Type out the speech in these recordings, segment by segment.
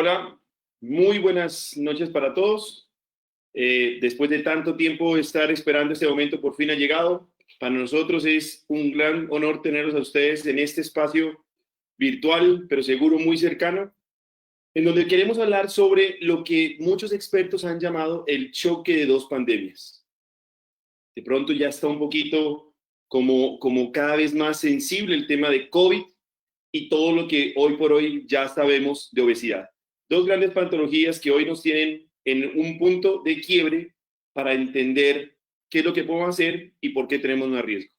Hola, muy buenas noches para todos. Después de tanto tiempo estar esperando este momento, por fin ha llegado. Para nosotros es un gran honor tenerlos a ustedes en este espacio virtual, pero seguro muy cercano, en donde queremos hablar sobre lo que muchos expertos han llamado el choque de dos pandemias. De pronto ya está un poquito como cada vez más sensible el tema de COVID y todo lo que hoy por hoy ya sabemos de obesidad. Dos grandes patologías que hoy nos tienen en un punto de quiebre para entender qué es lo que podemos hacer y por qué tenemos más riesgo.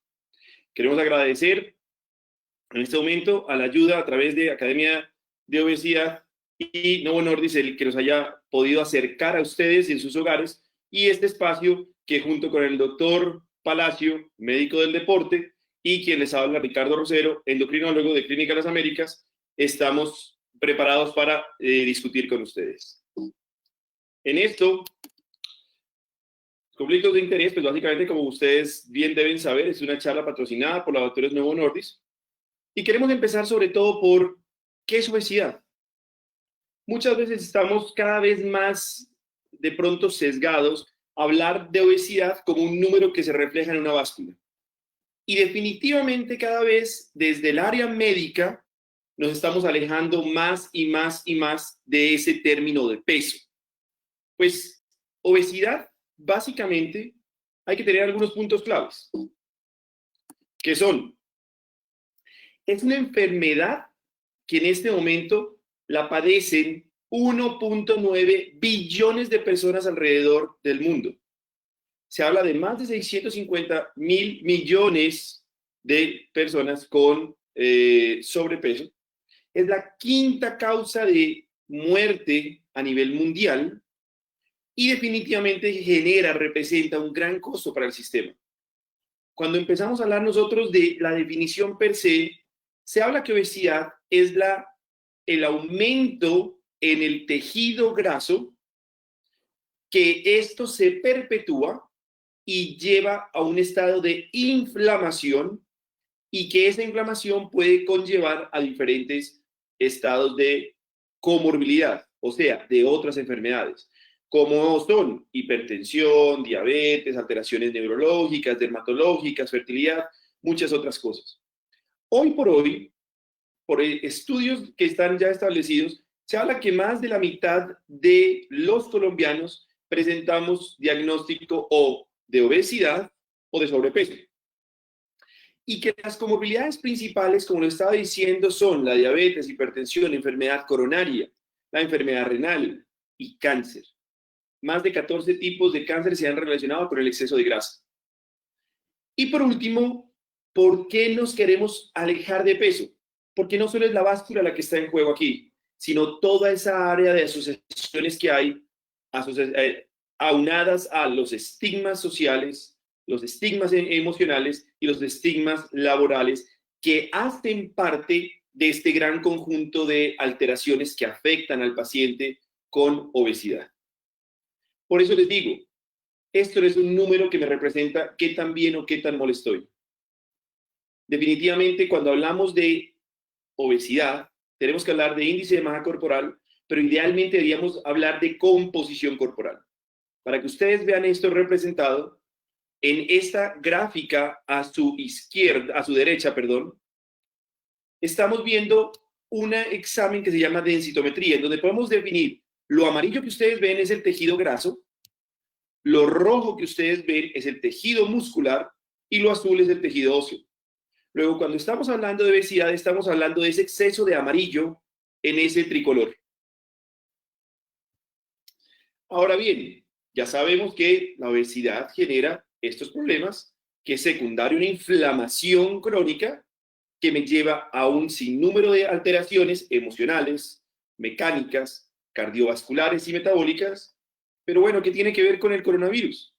Queremos agradecer en este momento a la ayuda a través de Academia de Obesidad y Novo Nordisk, el que nos haya podido acercar a ustedes en sus hogares, y este espacio que junto con el doctor Palacio, médico del deporte, y quien les habla, Ricardo Rosero, endocrinólogo de Clínica Las Américas, estamos preparados para discutir con ustedes. En esto, conflictos de interés, pues básicamente, como ustedes bien deben saber, es una charla patrocinada por Laboratorios Novo Nordisk, y queremos empezar sobre todo por ¿qué es obesidad? Muchas veces estamos cada vez más de pronto sesgados a hablar de obesidad como un número que se refleja en una báscula. Y definitivamente cada vez desde el área médica nos estamos alejando más y más y más de ese término de peso. Pues obesidad, básicamente, hay que tener algunos puntos claves, que son, es una enfermedad que en este momento la padecen 1.9 billones de personas alrededor del mundo. Se habla de más de 650 mil millones de personas con sobrepeso. Es la quinta causa de muerte a nivel mundial y definitivamente representa un gran costo para el sistema. Cuando empezamos a hablar nosotros de la definición per se habla que obesidad es el aumento en el tejido graso, que esto se perpetúa y lleva a un estado de inflamación, y que esa inflamación puede conllevar a diferentes estados de comorbilidad, o sea, de otras enfermedades, como son hipertensión, diabetes, alteraciones neurológicas, dermatológicas, fertilidad, muchas otras cosas. Hoy por estudios que están ya establecidos, se habla que más de la mitad de los colombianos presentamos diagnóstico o de obesidad o de sobrepeso. Y que las comorbilidades principales, como lo estaba diciendo, son la diabetes, hipertensión, enfermedad coronaria, la enfermedad renal y cáncer. Más de 14 tipos de cáncer se han relacionado con el exceso de grasa. Y por último, ¿por qué nos queremos alejar de peso? Porque no solo es la báscula la que está en juego aquí, sino toda esa área de asociaciones que hay aunadas a los estigmas sociales, los estigmas emocionales y los estigmas laborales que hacen parte de este gran conjunto de alteraciones que afectan al paciente con obesidad. Por eso les digo, esto no es un número que me representa qué tan bien o qué tan mal estoy. Definitivamente, cuando hablamos de obesidad, tenemos que hablar de índice de masa corporal, pero idealmente deberíamos hablar de composición corporal. Para que ustedes vean esto representado en esta gráfica a su izquierda, a su derecha, perdón, estamos viendo un examen que se llama densitometría, en donde podemos definir lo amarillo que ustedes ven es el tejido graso, lo rojo que ustedes ven es el tejido muscular y lo azul es el tejido óseo. Luego, cuando estamos hablando de obesidad, estamos hablando de ese exceso de amarillo en ese tricolor. Ahora bien, ya sabemos que la obesidad genera estos problemas, que es secundario una inflamación crónica que me lleva a un sinnúmero de alteraciones emocionales, mecánicas, cardiovasculares y metabólicas. Pero bueno, ¿qué tiene que ver con el coronavirus?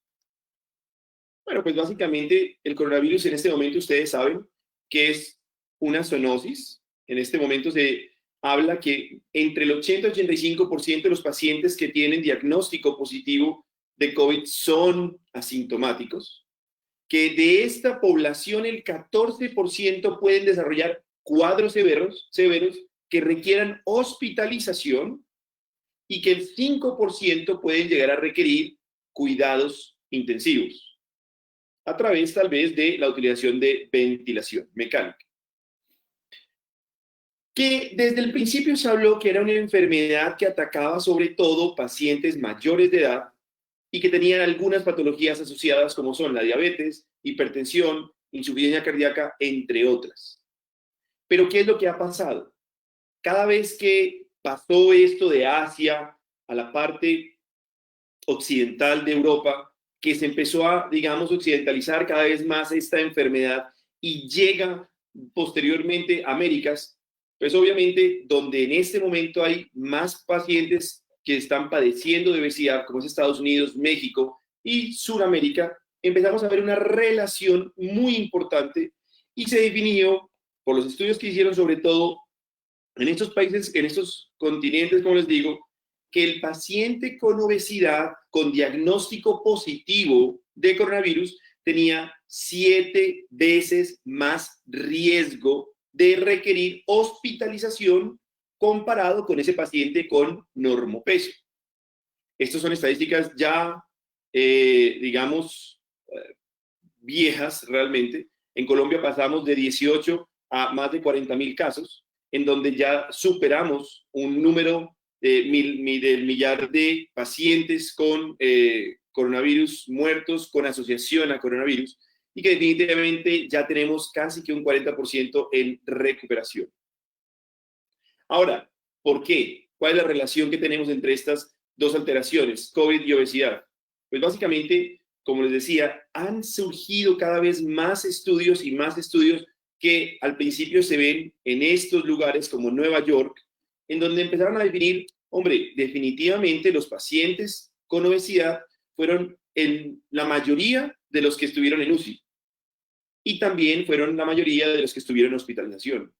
Bueno, pues básicamente el coronavirus en este momento ustedes saben que es una zoonosis. En este momento se habla que entre el 80 y 85% de los pacientes que tienen diagnóstico positivo de COVID son asintomáticos, que de esta población el 14% pueden desarrollar cuadros severos que requieran hospitalización y que el 5% pueden llegar a requerir cuidados intensivos, a través tal vez de la utilización de ventilación mecánica. Que desde el principio se habló que era una enfermedad que atacaba sobre todo pacientes mayores de edad y que tenían algunas patologías asociadas como son la diabetes, hipertensión, insuficiencia cardíaca, entre otras. Pero ¿qué es lo que ha pasado? Cada vez que pasó esto de Asia a la parte occidental de Europa, que se empezó a, digamos, occidentalizar cada vez más esta enfermedad y llega posteriormente a Américas, pues obviamente donde en este momento hay más pacientes que están padeciendo de obesidad, como es Estados Unidos, México y Sudamérica, empezamos a ver una relación muy importante y se definió por los estudios que hicieron sobre todo en estos países, en estos continentes, como les digo, que el paciente con obesidad, con diagnóstico positivo de coronavirus, tenía 7 veces más riesgo de requerir hospitalización comparado con ese paciente con normopeso. Estas son estadísticas ya, digamos, viejas realmente. En Colombia pasamos de 18 a más de 40.000 casos, en donde ya superamos un número del millar de pacientes con coronavirus muertos con asociación a coronavirus, y que definitivamente ya tenemos casi que un 40% en recuperación. Ahora, ¿por qué? ¿Cuál es la relación que tenemos entre estas dos alteraciones, COVID y obesidad? Pues básicamente, como les decía, han surgido cada vez más estudios y más estudios que al principio se ven en estos lugares como Nueva York, en donde empezaron a definir, hombre, definitivamente los pacientes con obesidad fueron la mayoría de los que estuvieron en UCI y también fueron la mayoría de los que estuvieron en hospitalización.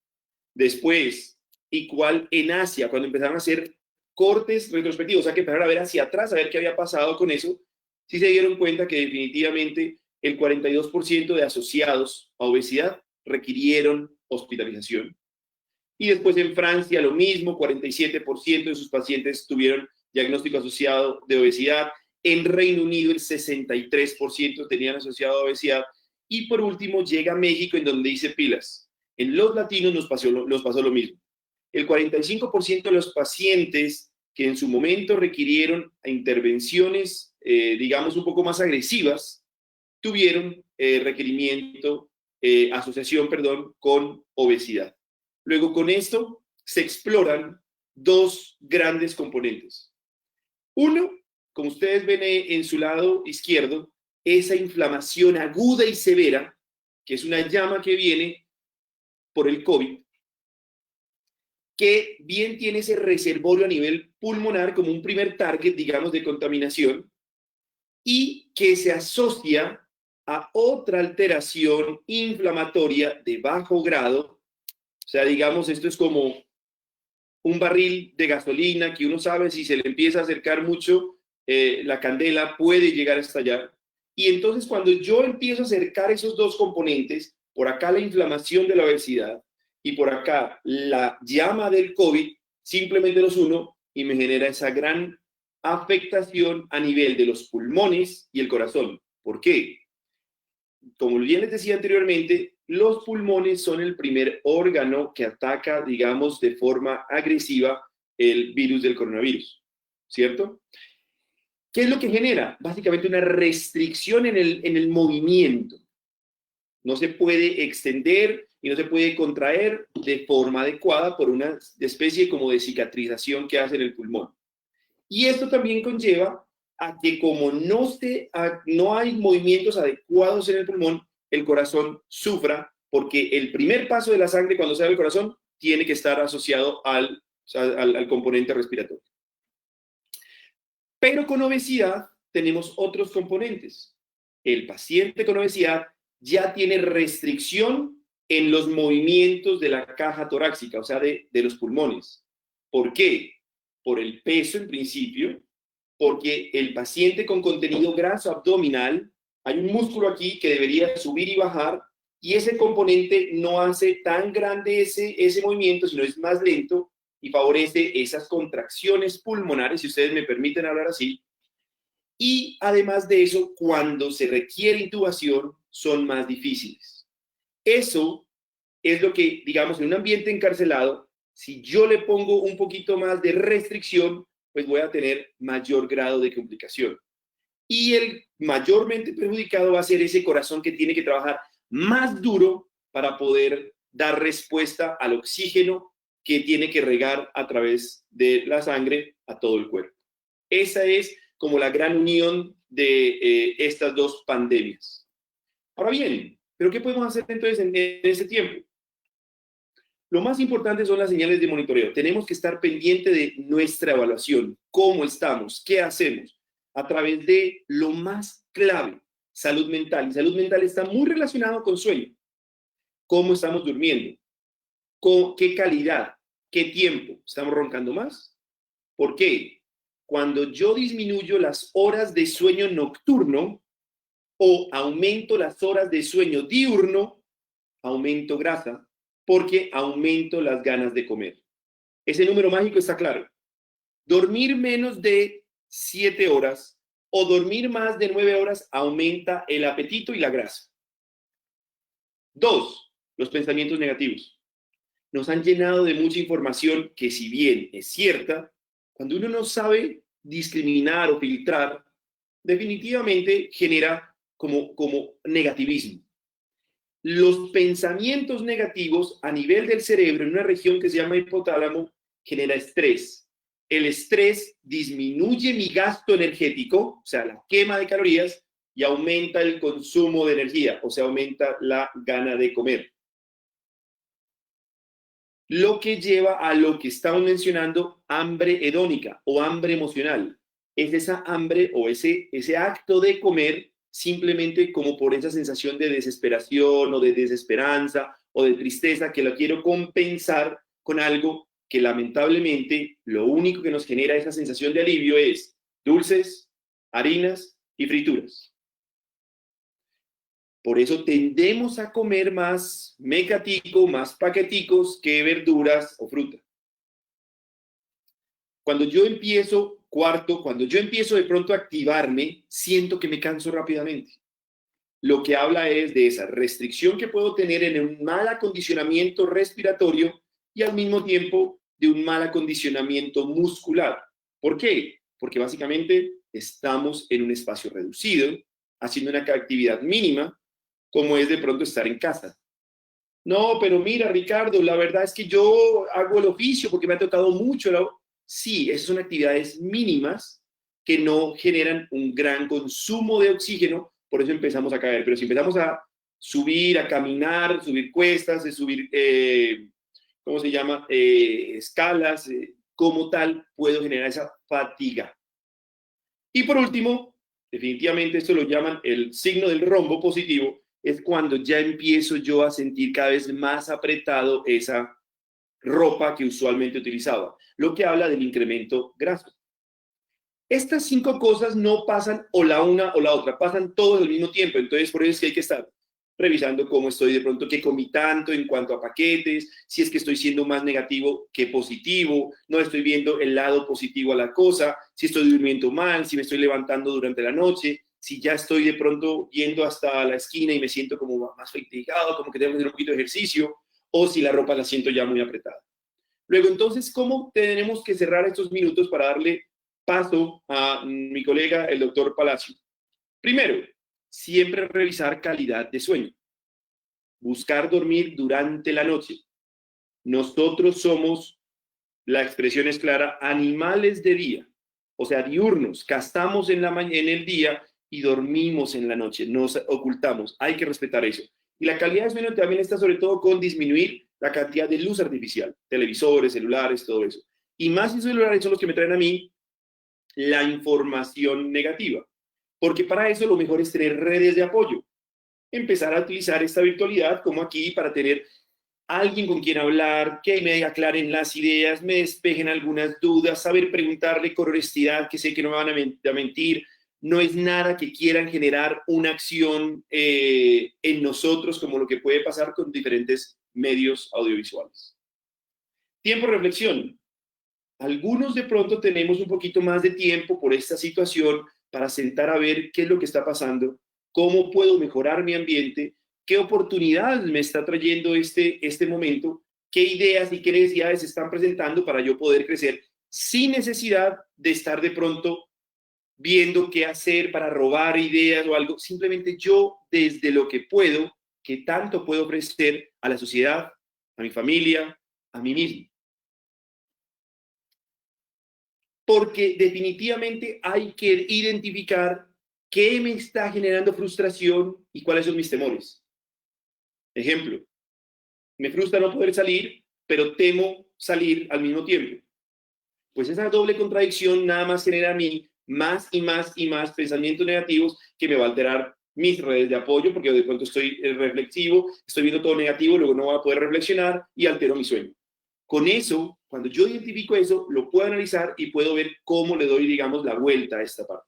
Después, igual en Asia, cuando empezaron a hacer cortes retrospectivos, o sea, que empezaron a ver hacia atrás, a ver qué había pasado con eso, sí se dieron cuenta que definitivamente el 42% de asociados a obesidad requirieron hospitalización. Y después en Francia lo mismo, 47% de sus pacientes tuvieron diagnóstico asociado de obesidad. En Reino Unido el 63% tenían asociado a obesidad. Y por último llega México, en donde dice pilas. En los latinos nos pasó lo mismo. El 45% de los pacientes que en su momento requirieron intervenciones, digamos, un poco más agresivas, tuvieron asociación con obesidad. Luego, con esto se exploran dos grandes componentes. Uno, como ustedes ven en su lado izquierdo, esa inflamación aguda y severa, que es una llama que viene por el COVID, que bien tiene ese reservorio a nivel pulmonar como un primer target, digamos, de contaminación, y que se asocia a otra alteración inflamatoria de bajo grado. O sea, digamos, esto es como un barril de gasolina que uno sabe si se le empieza a acercar mucho, la candela puede llegar a estallar. Y entonces cuando yo empiezo a acercar esos dos componentes, por acá la inflamación de la obesidad y por acá la llama del COVID, simplemente los uno y me genera esa gran afectación a nivel de los pulmones y el corazón. ¿Por qué? Como bien les decía anteriormente, los pulmones son el primer órgano que ataca, digamos, de forma agresiva el virus del coronavirus, ¿cierto? ¿Qué es lo que genera? Básicamente una restricción en el movimiento. No se puede extender y no se puede contraer de forma adecuada por una especie como de cicatrización que hace en el pulmón. Y esto también conlleva a que como no hay movimientos adecuados en el pulmón, el corazón sufra, porque el primer paso de la sangre cuando sale del corazón tiene que estar asociado al componente respiratorio. Pero con obesidad tenemos otros componentes. El paciente con obesidad ya tiene restricción en los movimientos de la caja torácica, o sea, de los pulmones. ¿Por qué? Por el peso en principio, porque el paciente con contenido graso abdominal, hay un músculo aquí que debería subir y bajar, y ese componente no hace tan grande ese movimiento, sino es más lento, y favorece esas contracciones pulmonares, si ustedes me permiten hablar así. Y además de eso, cuando se requiere intubación, son más difíciles. Eso es lo que, digamos, en un ambiente encarcelado, si yo le pongo un poquito más de restricción, pues voy a tener mayor grado de complicación. Y el mayormente perjudicado va a ser ese corazón que tiene que trabajar más duro para poder dar respuesta al oxígeno que tiene que regar a través de la sangre a todo el cuerpo. Esa es como la gran unión de estas dos pandemias. Ahora bien, ¿pero qué podemos hacer entonces en ese tiempo? Lo más importante son las señales de monitoreo. Tenemos que estar pendiente de nuestra evaluación, cómo estamos, qué hacemos, a través de lo más clave, salud mental. Y salud mental está muy relacionado con sueño. ¿Cómo estamos durmiendo? ¿Con qué calidad? ¿Qué tiempo? ¿Estamos roncando más? ¿Por qué? Cuando yo disminuyo las horas de sueño nocturno o aumento las horas de sueño diurno, aumento grasa, porque aumento las ganas de comer. Ese número mágico está claro. Dormir menos de 7 horas o dormir más de 9 horas aumenta el apetito y la grasa. 2, los pensamientos negativos. Nos han llenado de mucha información que, si bien es cierta, cuando uno no sabe discriminar o filtrar, definitivamente genera como negativismo. Los pensamientos negativos a nivel del cerebro, en una región que se llama hipotálamo, genera estrés. El estrés disminuye mi gasto energético, o sea, la quema de calorías, y aumenta el consumo de energía, o sea, aumenta la gana de comer. Lo que lleva a lo que estamos mencionando, hambre hedónica o hambre emocional. Es esa hambre o ese acto de comer simplemente como por esa sensación de desesperación o de desesperanza o de tristeza que lo quiero compensar con algo que lamentablemente lo único que nos genera esa sensación de alivio es dulces, harinas y frituras. Por eso tendemos a comer más mecatico, más paqueticos que verduras o fruta. Cuando yo empiezo de pronto a activarme, siento que me canso rápidamente. Lo que habla es de esa restricción que puedo tener en un mal acondicionamiento respiratorio y al mismo tiempo de un mal acondicionamiento muscular. ¿Por qué? Porque básicamente estamos en un espacio reducido, haciendo una actividad mínima, como es de pronto estar en casa. No, pero mira, Ricardo, la verdad es que yo hago el oficio porque me ha tocado mucho. Sí, esas son actividades mínimas que no generan un gran consumo de oxígeno, por eso empezamos a caer. Pero si empezamos a subir, a caminar, subir cuestas, subir, ¿cómo se llama? Escalas, como tal, puedo generar esa fatiga. Y por último, definitivamente esto lo llaman el signo del rombo positivo, es cuando ya empiezo yo a sentir cada vez más apretado esa ropa que usualmente utilizaba, lo que habla del incremento graso. Estas 5 cosas no pasan o la una o la otra, pasan todos al mismo tiempo, entonces por eso es que hay que estar revisando cómo estoy de pronto, qué comí tanto en cuanto a paquetes, si es que estoy siendo más negativo que positivo, no estoy viendo el lado positivo a la cosa, si estoy durmiendo mal, si me estoy levantando durante la noche, si ya estoy de pronto yendo hasta la esquina y me siento como más fatigado, como que tengo que hacer un poquito de ejercicio, o si la ropa la siento ya muy apretada. Luego, entonces, ¿cómo tenemos que cerrar estos minutos para darle paso a mi colega, el doctor Palacio? Primero, siempre revisar calidad de sueño. Buscar dormir durante la noche. Nosotros somos, la expresión es clara, animales de día, o sea, diurnos. Gastamos en el día y dormimos en la noche, nos ocultamos. Hay que respetar eso. Y la calidad de sueño también está sobre todo con disminuir la cantidad de luz artificial, televisores, celulares, todo eso. Y más si celulares son los que me traen a mí la información negativa. Porque para eso lo mejor es tener redes de apoyo. Empezar a utilizar esta virtualidad como aquí para tener alguien con quien hablar, que me aclaren las ideas, me despejen algunas dudas, saber preguntarle con honestidad, que sé que no me van a mentir. No es nada que quieran generar una acción en nosotros, como lo que puede pasar con diferentes medios audiovisuales. Tiempo de reflexión. Algunos de pronto tenemos un poquito más de tiempo por esta situación para sentar a ver qué es lo que está pasando, cómo puedo mejorar mi ambiente, qué oportunidades me está trayendo este momento, qué ideas y qué necesidades se están presentando para yo poder crecer sin necesidad de estar de pronto viendo qué hacer para robar ideas o algo. Simplemente yo, desde lo que puedo, que tanto puedo ofrecer a la sociedad, a mi familia, a mí mismo. Porque definitivamente hay que identificar qué me está generando frustración y cuáles son mis temores. Ejemplo, me frustra no poder salir, pero temo salir al mismo tiempo. Pues esa doble contradicción nada más genera a mí más y más y más pensamientos negativos que me va a alterar mis redes de apoyo, porque de pronto estoy reflexivo, estoy viendo todo negativo, luego no voy a poder reflexionar y altero mi sueño. Con eso, cuando yo identifico eso, lo puedo analizar y puedo ver cómo le doy, digamos, la vuelta a esta parte.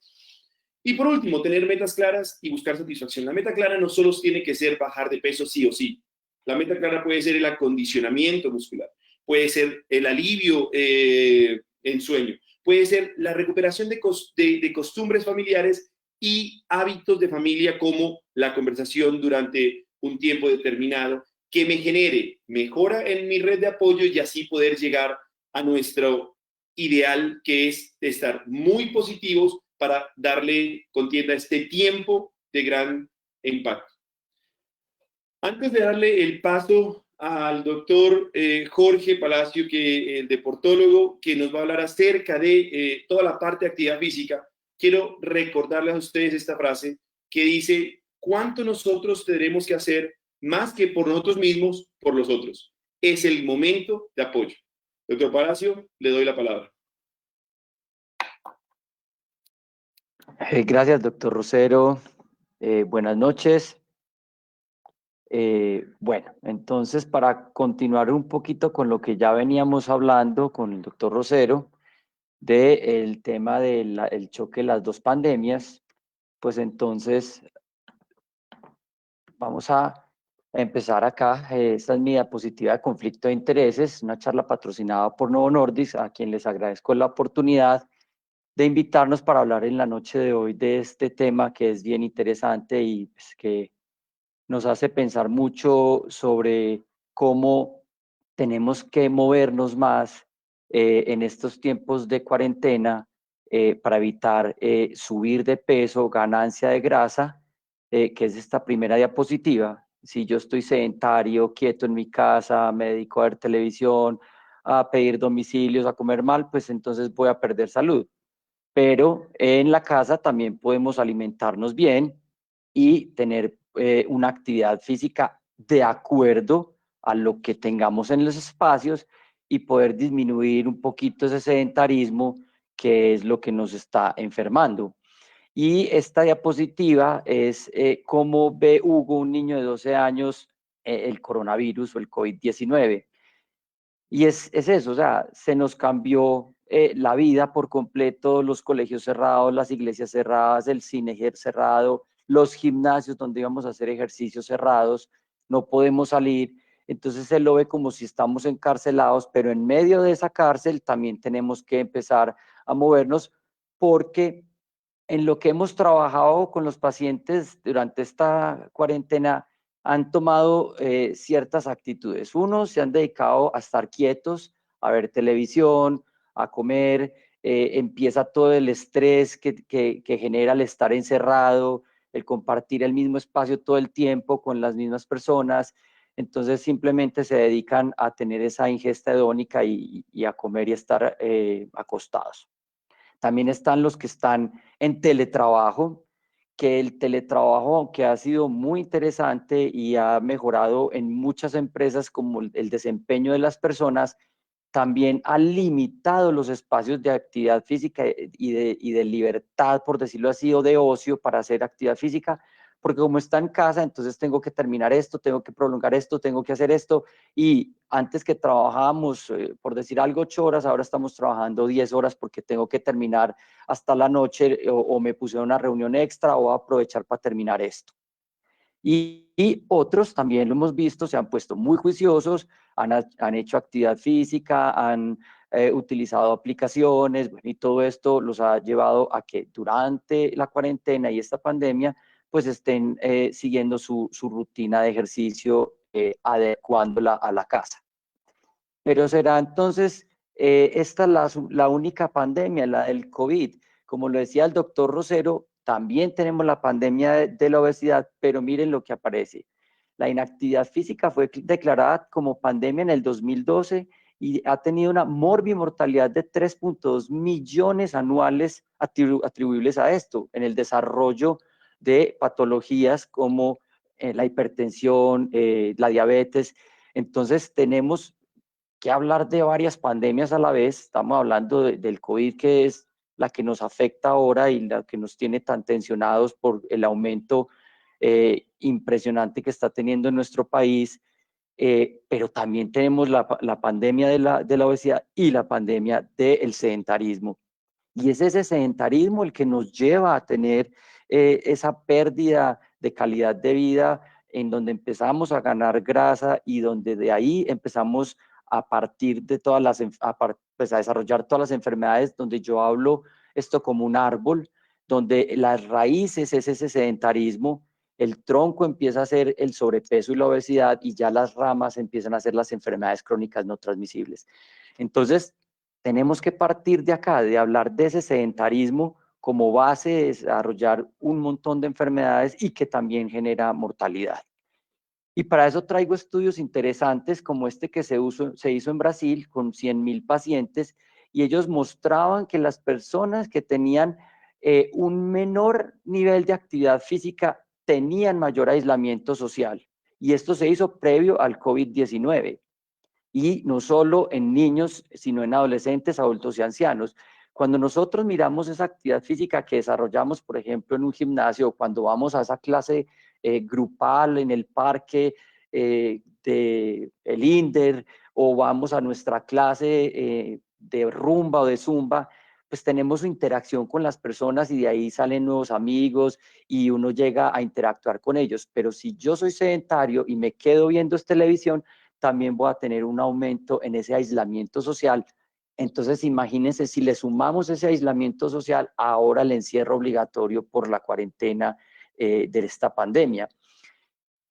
Y por último, tener metas claras y buscar satisfacción. La meta clara no solo tiene que ser bajar de peso sí o sí. La meta clara puede ser el acondicionamiento muscular, puede ser el alivio en sueño, puede ser la recuperación de costumbres familiares y hábitos de familia como la conversación durante un tiempo determinado que me genere mejora en mi red de apoyo y así poder llegar a nuestro ideal, que es estar muy positivos para darle contienda este tiempo de gran impacto. Antes de darle el paso al doctor Jorge Palacio, que el deportólogo, que nos va a hablar acerca de toda la parte de actividad física, quiero recordarles a ustedes esta frase que dice: ¿cuánto nosotros tendremos que hacer más que por nosotros mismos, por los otros? Es el momento de apoyo. Doctor Palacio, le doy la palabra. Gracias, doctor Rosero. Buenas noches. Bueno, entonces para continuar un poquito con lo que ya veníamos hablando con el doctor Rosero, del tema del choque de las dos pandemias, pues entonces vamos a empezar acá. Esta es mi diapositiva de conflicto de intereses, una charla patrocinada por Novo Nordisk, a quien les agradezco la oportunidad de invitarnos para hablar en la noche de hoy de este tema que es bien interesante y pues, que nos hace pensar mucho sobre cómo tenemos que movernos más en estos tiempos de cuarentena para evitar subir de peso, ganancia de grasa, que es esta primera diapositiva. Si yo estoy sedentario, quieto en mi casa, me dedico a ver televisión, a pedir domicilios, a comer mal, pues entonces voy a perder salud. Pero en la casa también podemos alimentarnos bien y tener una actividad física de acuerdo a lo que tengamos en los espacios y poder disminuir un poquito ese sedentarismo que es lo que nos está enfermando. Y esta diapositiva es cómo ve Hugo, un niño de 12 años, el coronavirus o el COVID-19. Y es eso, o sea, se nos cambió la vida por completo, los colegios cerrados, las iglesias cerradas, el cine cerrado, los gimnasios donde íbamos a hacer ejercicios cerrados, no podemos salir. Entonces él lo ve como si estamos encarcelados, pero en medio de esa cárcel también tenemos que empezar a movernos porque en lo que hemos trabajado con los pacientes durante esta cuarentena han tomado ciertas actitudes. Unos se han dedicado a estar quietos, a ver televisión, a comer, empieza todo el estrés que genera el estar encerrado, el compartir el mismo espacio todo el tiempo con las mismas personas. Entonces simplemente se dedican a tener esa ingesta hedónica y a comer y estar acostados. También están los que están en teletrabajo, que el teletrabajo, aunque ha sido muy interesante y ha mejorado en muchas empresas como el desempeño de las personas, también ha limitado los espacios de actividad física y de libertad, por decirlo así, o de ocio para hacer actividad física, porque como está en casa, entonces tengo que terminar esto, tengo que prolongar esto, tengo que hacer esto, y antes que trabajábamos, por decir algo, 8 horas, ahora estamos trabajando 10 horas porque tengo que terminar hasta la noche o me puse una reunión extra o aprovechar para terminar esto. Y otros también lo hemos visto, se han puesto muy juiciosos, han hecho actividad física, han utilizado aplicaciones, bueno, y todo esto los ha llevado a que durante la cuarentena y esta pandemia, pues estén siguiendo su rutina de ejercicio, adecuándola a la casa. Pero será entonces esta la única pandemia, la del COVID. Como lo decía el doctor Rosero, también tenemos la pandemia de la obesidad, pero miren lo que aparece. La inactividad física fue declarada como pandemia en el 2012 y ha tenido una morbimortalidad de 3.2 millones anuales atribuibles a esto, en el desarrollo de patologías como la hipertensión, la diabetes. Entonces tenemos que hablar de varias pandemias a la vez. Estamos hablando del COVID, que es la que nos afecta ahora y la que nos tiene tan tensionados por el aumento impresionante que está teniendo en nuestro país, pero también tenemos la pandemia de la obesidad y la pandemia del sedentarismo. Y es ese sedentarismo el que nos lleva a tener esa pérdida de calidad de vida, en donde empezamos a ganar grasa y donde de ahí empezamos a partir de todas pues a desarrollar todas las enfermedades, donde yo hablo esto como un árbol, donde las raíces es ese sedentarismo, el tronco empieza a ser el sobrepeso y la obesidad, y ya las ramas empiezan a ser las enfermedades crónicas no transmisibles. Entonces, tenemos que partir de acá, de hablar de ese sedentarismo como base de desarrollar un montón de enfermedades y que también genera mortalidad. Y para eso traigo estudios interesantes como este que se hizo en Brasil con 100.000 pacientes, y ellos mostraban que las personas que tenían un menor nivel de actividad física tenían mayor aislamiento social. Y esto se hizo previo al COVID-19. Y no solo en niños, sino en adolescentes, adultos y ancianos. Cuando nosotros miramos esa actividad física que desarrollamos, por ejemplo, en un gimnasio, cuando vamos a esa clase grupal en el parque de el INDER, o vamos a nuestra clase de rumba o de zumba, pues tenemos interacción con las personas y de ahí salen nuevos amigos y uno llega a interactuar con ellos. Pero si yo soy sedentario y me quedo viendo televisión, también voy a tener un aumento en ese aislamiento social. Entonces, imagínense si le sumamos ese aislamiento social ahora el encierro obligatorio por la cuarentena de esta pandemia.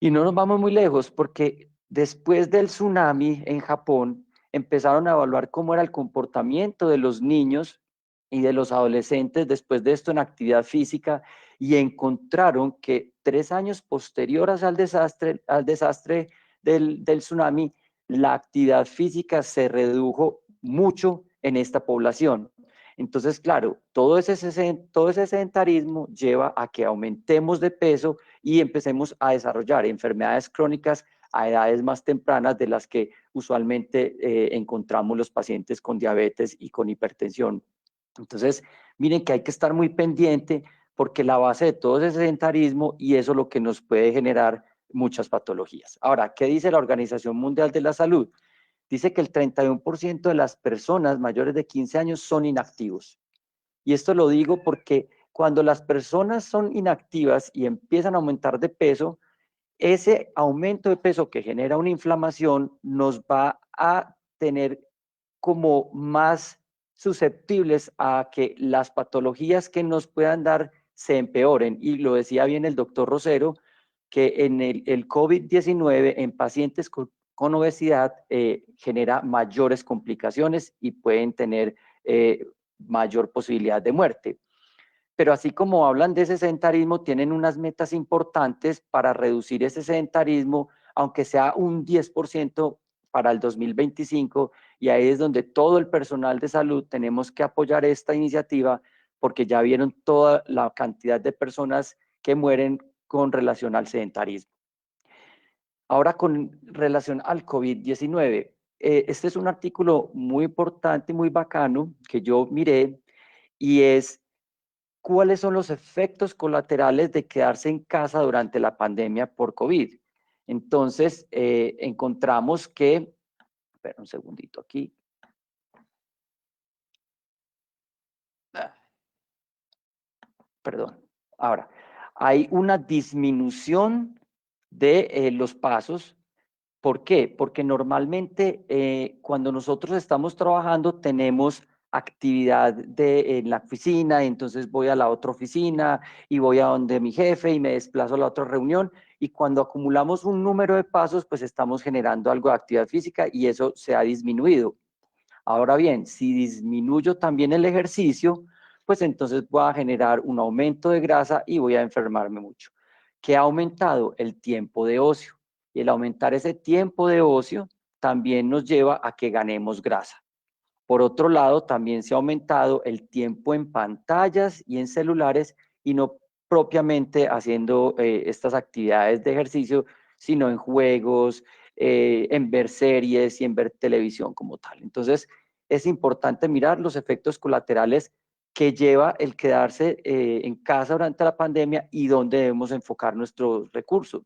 Y no nos vamos muy lejos, porque después del tsunami en Japón, empezaron a evaluar cómo era el comportamiento de los niños y de los adolescentes después de esto en actividad física, y encontraron que 3 años posteriores al desastre del tsunami, la actividad física se redujo mucho en esta población. Entonces, claro, todo ese sedentarismo lleva a que aumentemos de peso y empecemos a desarrollar enfermedades crónicas a edades más tempranas de las que usualmente encontramos los pacientes con diabetes y con hipertensión. Entonces, miren que hay que estar muy pendiente, porque la base de todo es el sedentarismo, y eso es lo que nos puede generar muchas patologías. Ahora, ¿qué dice la Organización Mundial de la Salud? Dice que el 31% de las personas mayores de 15 años son inactivos. Y esto lo digo porque cuando las personas son inactivas y empiezan a aumentar de peso, ese aumento de peso que genera una inflamación nos va a tener como más susceptibles a que las patologías que nos puedan dar se empeoren. Y lo decía bien el doctor Rosero, que en el COVID-19 en pacientes con obesidad genera mayores complicaciones y pueden tener mayor posibilidad de muerte. Pero así como hablan de ese sedentarismo, tienen unas metas importantes para reducir ese sedentarismo, aunque sea un 10% para el 2025, y ahí es donde todo el personal de salud tenemos que apoyar esta iniciativa, porque ya vieron toda la cantidad de personas que mueren con relación al sedentarismo. Ahora, con relación al COVID-19, este es un artículo muy importante y muy bacano que yo miré, y es cuáles son los efectos colaterales de quedarse en casa durante la pandemia por COVID. Entonces, encontramos que, espera un segundito aquí. Perdón. Ahora, hay una disminución de los pasos. ¿Por qué? Porque normalmente cuando nosotros estamos trabajando tenemos actividad en la oficina, y entonces voy a la otra oficina y voy a donde mi jefe y me desplazo a la otra reunión, y cuando acumulamos un número de pasos, pues estamos generando algo de actividad física y eso se ha disminuido. Ahora bien, si disminuyo también el ejercicio, pues entonces voy a generar un aumento de grasa y voy a enfermarme mucho. ¿Qué ha aumentado? El tiempo de ocio. Y el aumentar ese tiempo de ocio también nos lleva a que ganemos grasa. Por otro lado, también se ha aumentado el tiempo en pantallas y en celulares y no propiamente haciendo estas actividades de ejercicio, sino en juegos, en ver series y en ver televisión como tal. Entonces, es importante mirar los efectos colaterales que lleva el quedarse en casa durante la pandemia y dónde debemos enfocar nuestros recursos.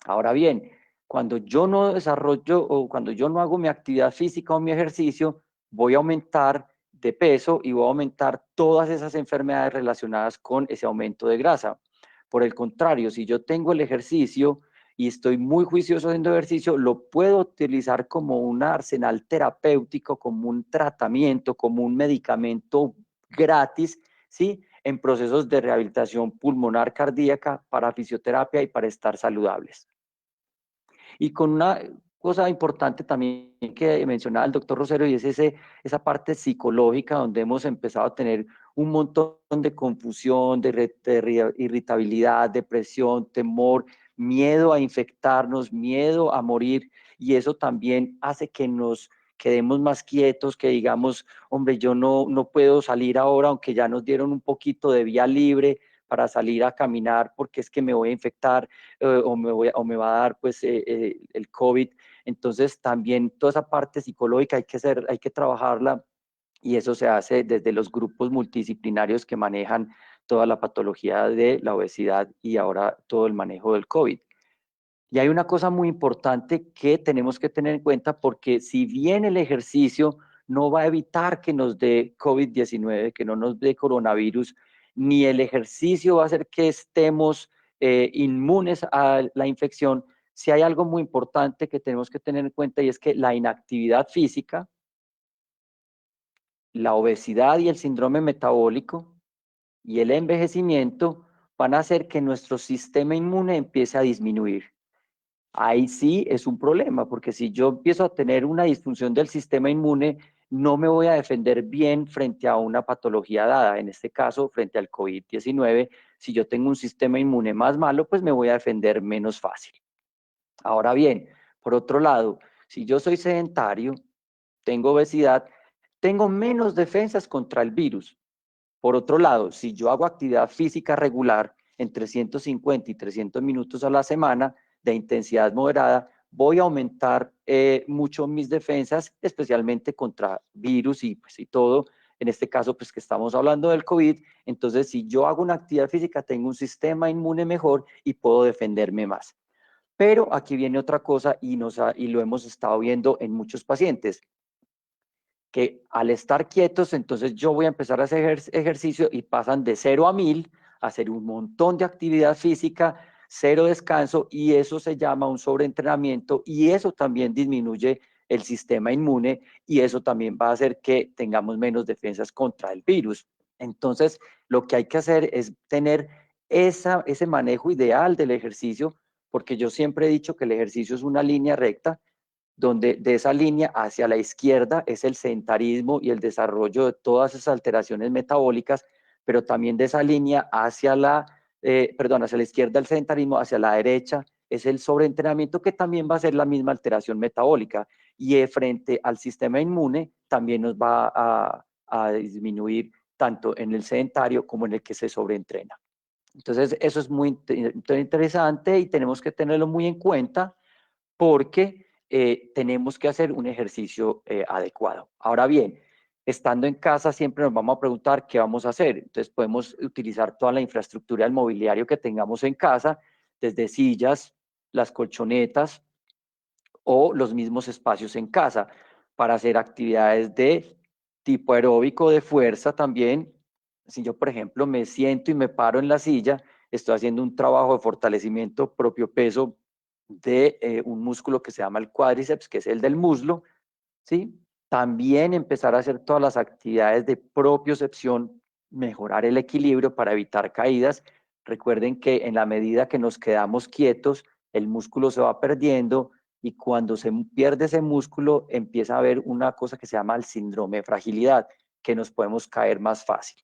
Ahora bien, cuando yo no desarrollo o cuando yo no hago mi actividad física o mi ejercicio, voy a aumentar de peso y voy a aumentar todas esas enfermedades relacionadas con ese aumento de grasa. Por el contrario, si yo tengo el ejercicio y estoy muy juicioso haciendo ejercicio, lo puedo utilizar como un arsenal terapéutico, como un tratamiento, como un medicamento gratis, ¿sí? En procesos de rehabilitación pulmonar cardíaca, para fisioterapia y para estar saludables. Y con una cosa importante también que mencionaba el doctor Rosero, y es esa parte psicológica donde hemos empezado a tener un montón de confusión, de irritabilidad, depresión, temor, miedo a infectarnos, miedo a morir, y eso también hace que nos quedemos más quietos, que digamos, hombre, yo no puedo salir ahora, aunque ya nos dieron un poquito de vía libre para salir a caminar porque es que me voy a infectar, o me va a dar pues el COVID. Entonces también toda esa parte psicológica hay que trabajarla, y eso se hace desde los grupos multidisciplinarios que manejan toda la patología de la obesidad y ahora todo el manejo del COVID. Y hay una cosa muy importante que tenemos que tener en cuenta, porque si bien el ejercicio no va a evitar que nos dé COVID-19, que no nos dé coronavirus, ni el ejercicio va a hacer que estemos inmunes a la infección, si hay algo muy importante que tenemos que tener en cuenta, y es que la inactividad física, la obesidad y el síndrome metabólico y el envejecimiento van a hacer que nuestro sistema inmune empiece a disminuir. Ahí sí es un problema, porque si yo empiezo a tener una disfunción del sistema inmune, no me voy a defender bien frente a una patología dada, en este caso frente al COVID-19. Si yo tengo un sistema inmune más malo, pues me voy a defender menos fácil. Ahora bien, por otro lado, si yo soy sedentario, tengo obesidad, tengo menos defensas contra el virus. Por otro lado, si yo hago actividad física regular entre 150 y 300 minutos a la semana de intensidad moderada, voy a aumentar mucho mis defensas, especialmente contra virus y todo. En este caso, pues que estamos hablando del COVID. Entonces, si yo hago una actividad física, tengo un sistema inmune mejor y puedo defenderme más. Pero aquí viene otra cosa, y lo hemos estado viendo en muchos pacientes, que al estar quietos, entonces yo voy a empezar a hacer ejercicio y pasan de 0 a 1000, a hacer un montón de actividad física, cero descanso, y eso se llama un sobreentrenamiento, y eso también disminuye el sistema inmune, y eso también va a hacer que tengamos menos defensas contra el virus. Entonces, lo que hay que hacer es tener ese manejo ideal del ejercicio, porque yo siempre he dicho que el ejercicio es una línea recta, donde de esa línea hacia la izquierda es el sedentarismo y el desarrollo de todas esas alteraciones metabólicas, pero también de esa línea hacia la izquierda el sedentarismo, hacia la derecha es el sobreentrenamiento, que también va a ser la misma alteración metabólica, y frente al sistema inmune también nos va a disminuir tanto en el sedentario como en el que se sobreentrena. Entonces, eso es muy interesante y tenemos que tenerlo muy en cuenta, porque tenemos que hacer un ejercicio adecuado. Ahora bien, estando en casa siempre nos vamos a preguntar qué vamos a hacer. Entonces podemos utilizar toda la infraestructura del mobiliario que tengamos en casa, desde sillas, las colchonetas o los mismos espacios en casa, para hacer actividades de tipo aeróbico, de fuerza también. Si yo, por ejemplo, me siento y me paro en la silla, estoy haciendo un trabajo de fortalecimiento propio peso de un músculo que se llama el cuádriceps, que es el del muslo, ¿sí? También empezar a hacer todas las actividades de propiocepción, mejorar el equilibrio para evitar caídas. Recuerden que en la medida que nos quedamos quietos, el músculo se va perdiendo y cuando se pierde ese músculo empieza a haber una cosa que se llama el síndrome de fragilidad, que nos podemos caer más fácil.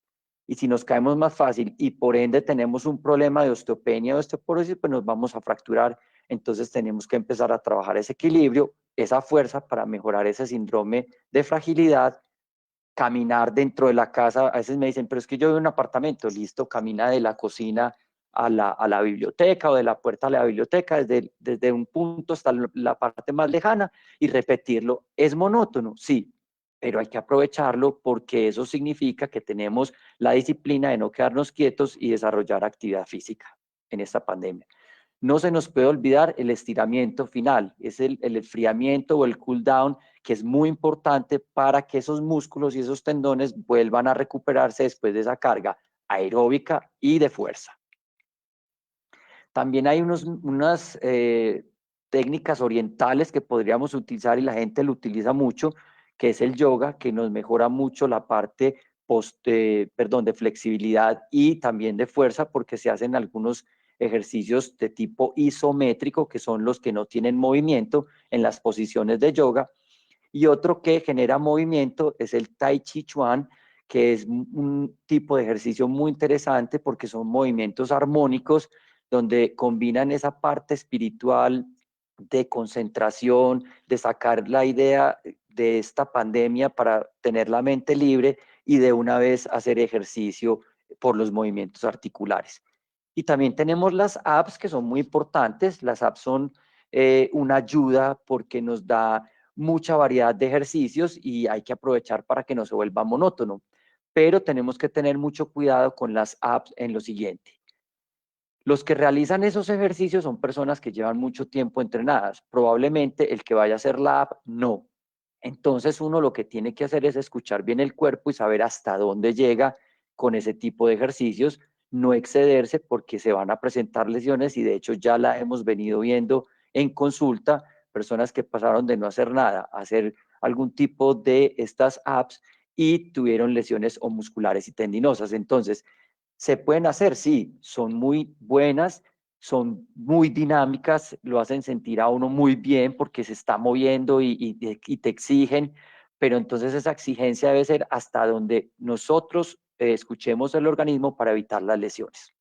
Y si nos caemos más fácil y por ende tenemos un problema de osteopenia o osteoporosis, pues nos vamos a fracturar. Entonces tenemos que empezar a trabajar ese equilibrio, esa fuerza para mejorar ese síndrome de fragilidad, caminar dentro de la casa. A veces me dicen, pero es que yo vivo en un apartamento, listo, camina de la cocina a la biblioteca o de la puerta a la biblioteca, desde un punto hasta la parte más lejana y repetirlo. ¿Es monótono? Sí, pero hay que aprovecharlo porque eso significa que tenemos la disciplina de no quedarnos quietos y desarrollar actividad física en esta pandemia. No se nos puede olvidar el estiramiento final, es el enfriamiento o el cool down, que es muy importante para que esos músculos y esos tendones vuelvan a recuperarse después de esa carga aeróbica y de fuerza. También hay unas técnicas orientales que podríamos utilizar y la gente lo utiliza mucho, que es el yoga, que nos mejora mucho la parte de flexibilidad y también de fuerza, porque se hacen algunos ejercicios de tipo isométrico, que son los que no tienen movimiento en las posiciones de yoga. Y otro que genera movimiento es el Tai Chi Chuan, que es un tipo de ejercicio muy interesante porque son movimientos armónicos donde combinan esa parte espiritual de concentración, de sacar la idea de esta pandemia para tener la mente libre y de una vez hacer ejercicio por los movimientos articulares. Y también tenemos las apps que son muy importantes. Las apps son una ayuda porque nos da mucha variedad de ejercicios y hay que aprovechar para que no se vuelva monótono. Pero tenemos que tener mucho cuidado con las apps en lo siguiente. Los que realizan esos ejercicios son personas que llevan mucho tiempo entrenadas. Probablemente el que vaya a hacer la app, no. Entonces uno lo que tiene que hacer es escuchar bien el cuerpo y saber hasta dónde llega con ese tipo de ejercicios, no excederse porque se van a presentar lesiones y de hecho ya la hemos venido viendo en consulta, personas que pasaron de no hacer nada a hacer algún tipo de estas apps y tuvieron lesiones o musculares y tendinosas. Entonces, ¿se pueden hacer? Sí, son muy buenas, son muy dinámicas, lo hacen sentir a uno muy bien porque se está moviendo y te exigen, pero entonces esa exigencia debe ser hasta donde nosotros escuchemos el organismo para evitar las lesiones.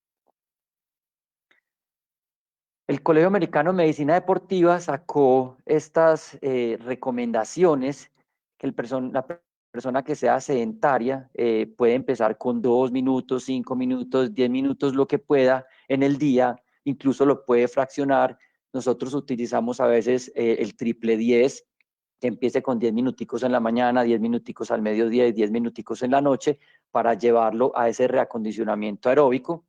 El Colegio Americano de Medicina Deportiva sacó estas recomendaciones que la persona que sea sedentaria puede empezar con 2 minutos, 5 minutos, 10 minutos, lo que pueda en el día, incluso lo puede fraccionar. Nosotros utilizamos a veces el triple 10, que empiece con 10 minuticos en la mañana, 10 minuticos al mediodía y 10 minuticos en la noche para llevarlo a ese reacondicionamiento aeróbico.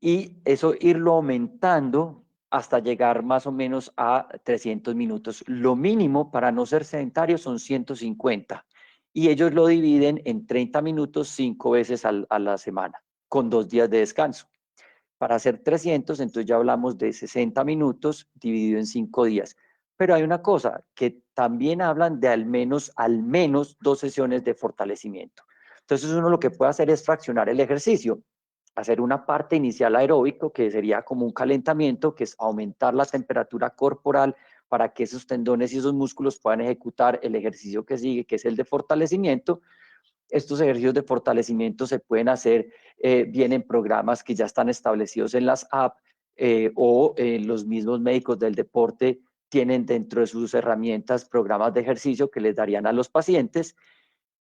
Y eso irlo aumentando hasta llegar más o menos a 300 minutos. Lo mínimo para no ser sedentario son 150 y ellos lo dividen en 30 minutos 5 veces a la semana, con 2 días de descanso. Para hacer 300, entonces ya hablamos de 60 minutos dividido en 5 días. Pero hay una cosa, que también hablan de al menos 2 sesiones de fortalecimiento. Entonces uno lo que puede hacer es fraccionar el ejercicio, hacer una parte inicial aeróbico, que sería como un calentamiento, que es aumentar la temperatura corporal para que esos tendones y esos músculos puedan ejecutar el ejercicio que sigue, que es el de fortalecimiento. Estos ejercicios de fortalecimiento se pueden hacer bien en programas que ya están establecidos en las apps o los mismos médicos del deporte tienen dentro de sus herramientas programas de ejercicio que les darían a los pacientes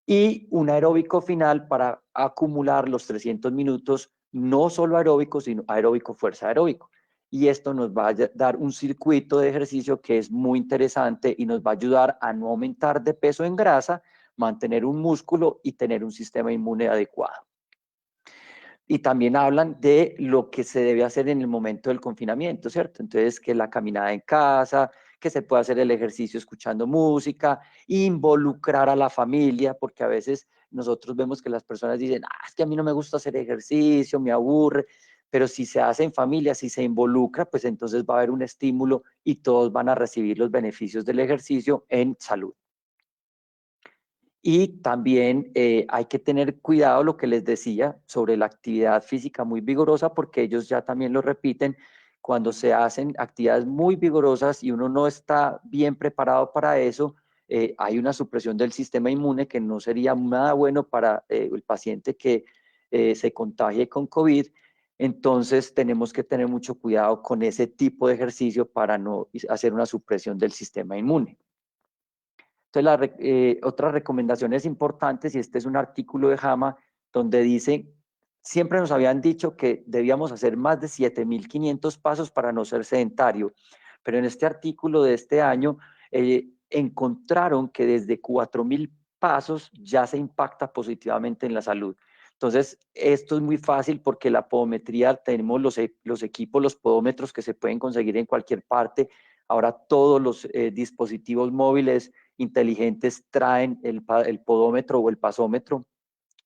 y un aeróbico final para acumular los 300 minutos, no solo aeróbico, sino aeróbico, fuerza aeróbico. Y esto nos va a dar un circuito de ejercicio que es muy interesante y nos va a ayudar a no aumentar de peso en grasa, mantener un músculo y tener un sistema inmune adecuado. Y también hablan de lo que se debe hacer en el momento del confinamiento, ¿cierto? Entonces, que la caminada en casa, que se puede hacer el ejercicio escuchando música, involucrar a la familia, porque a veces nosotros vemos que las personas dicen, es que a mí no me gusta hacer ejercicio, me aburre, pero si se hace en familia, si se involucra, pues entonces va a haber un estímulo y todos van a recibir los beneficios del ejercicio en salud. Y también hay que tener cuidado, lo que les decía, sobre la actividad física muy vigorosa, porque ellos ya también lo repiten, cuando se hacen actividades muy vigorosas y uno no está bien preparado para eso, hay una supresión del sistema inmune que no sería nada bueno para el paciente que se contagie con COVID. Entonces tenemos que tener mucho cuidado con ese tipo de ejercicio para no hacer una supresión del sistema inmune. Entonces, otras recomendaciones importantes, y este es un artículo de JAMA, donde dice, siempre nos habían dicho que debíamos hacer más de 7.500 pasos para no ser sedentario, pero en este artículo de este año encontraron que desde 4.000 pasos ya se impacta positivamente en la salud. Entonces, esto es muy fácil porque la podometría, tenemos los equipos, los podómetros que se pueden conseguir en cualquier parte. Ahora todos los dispositivos móviles inteligentes traen el podómetro o el pasómetro,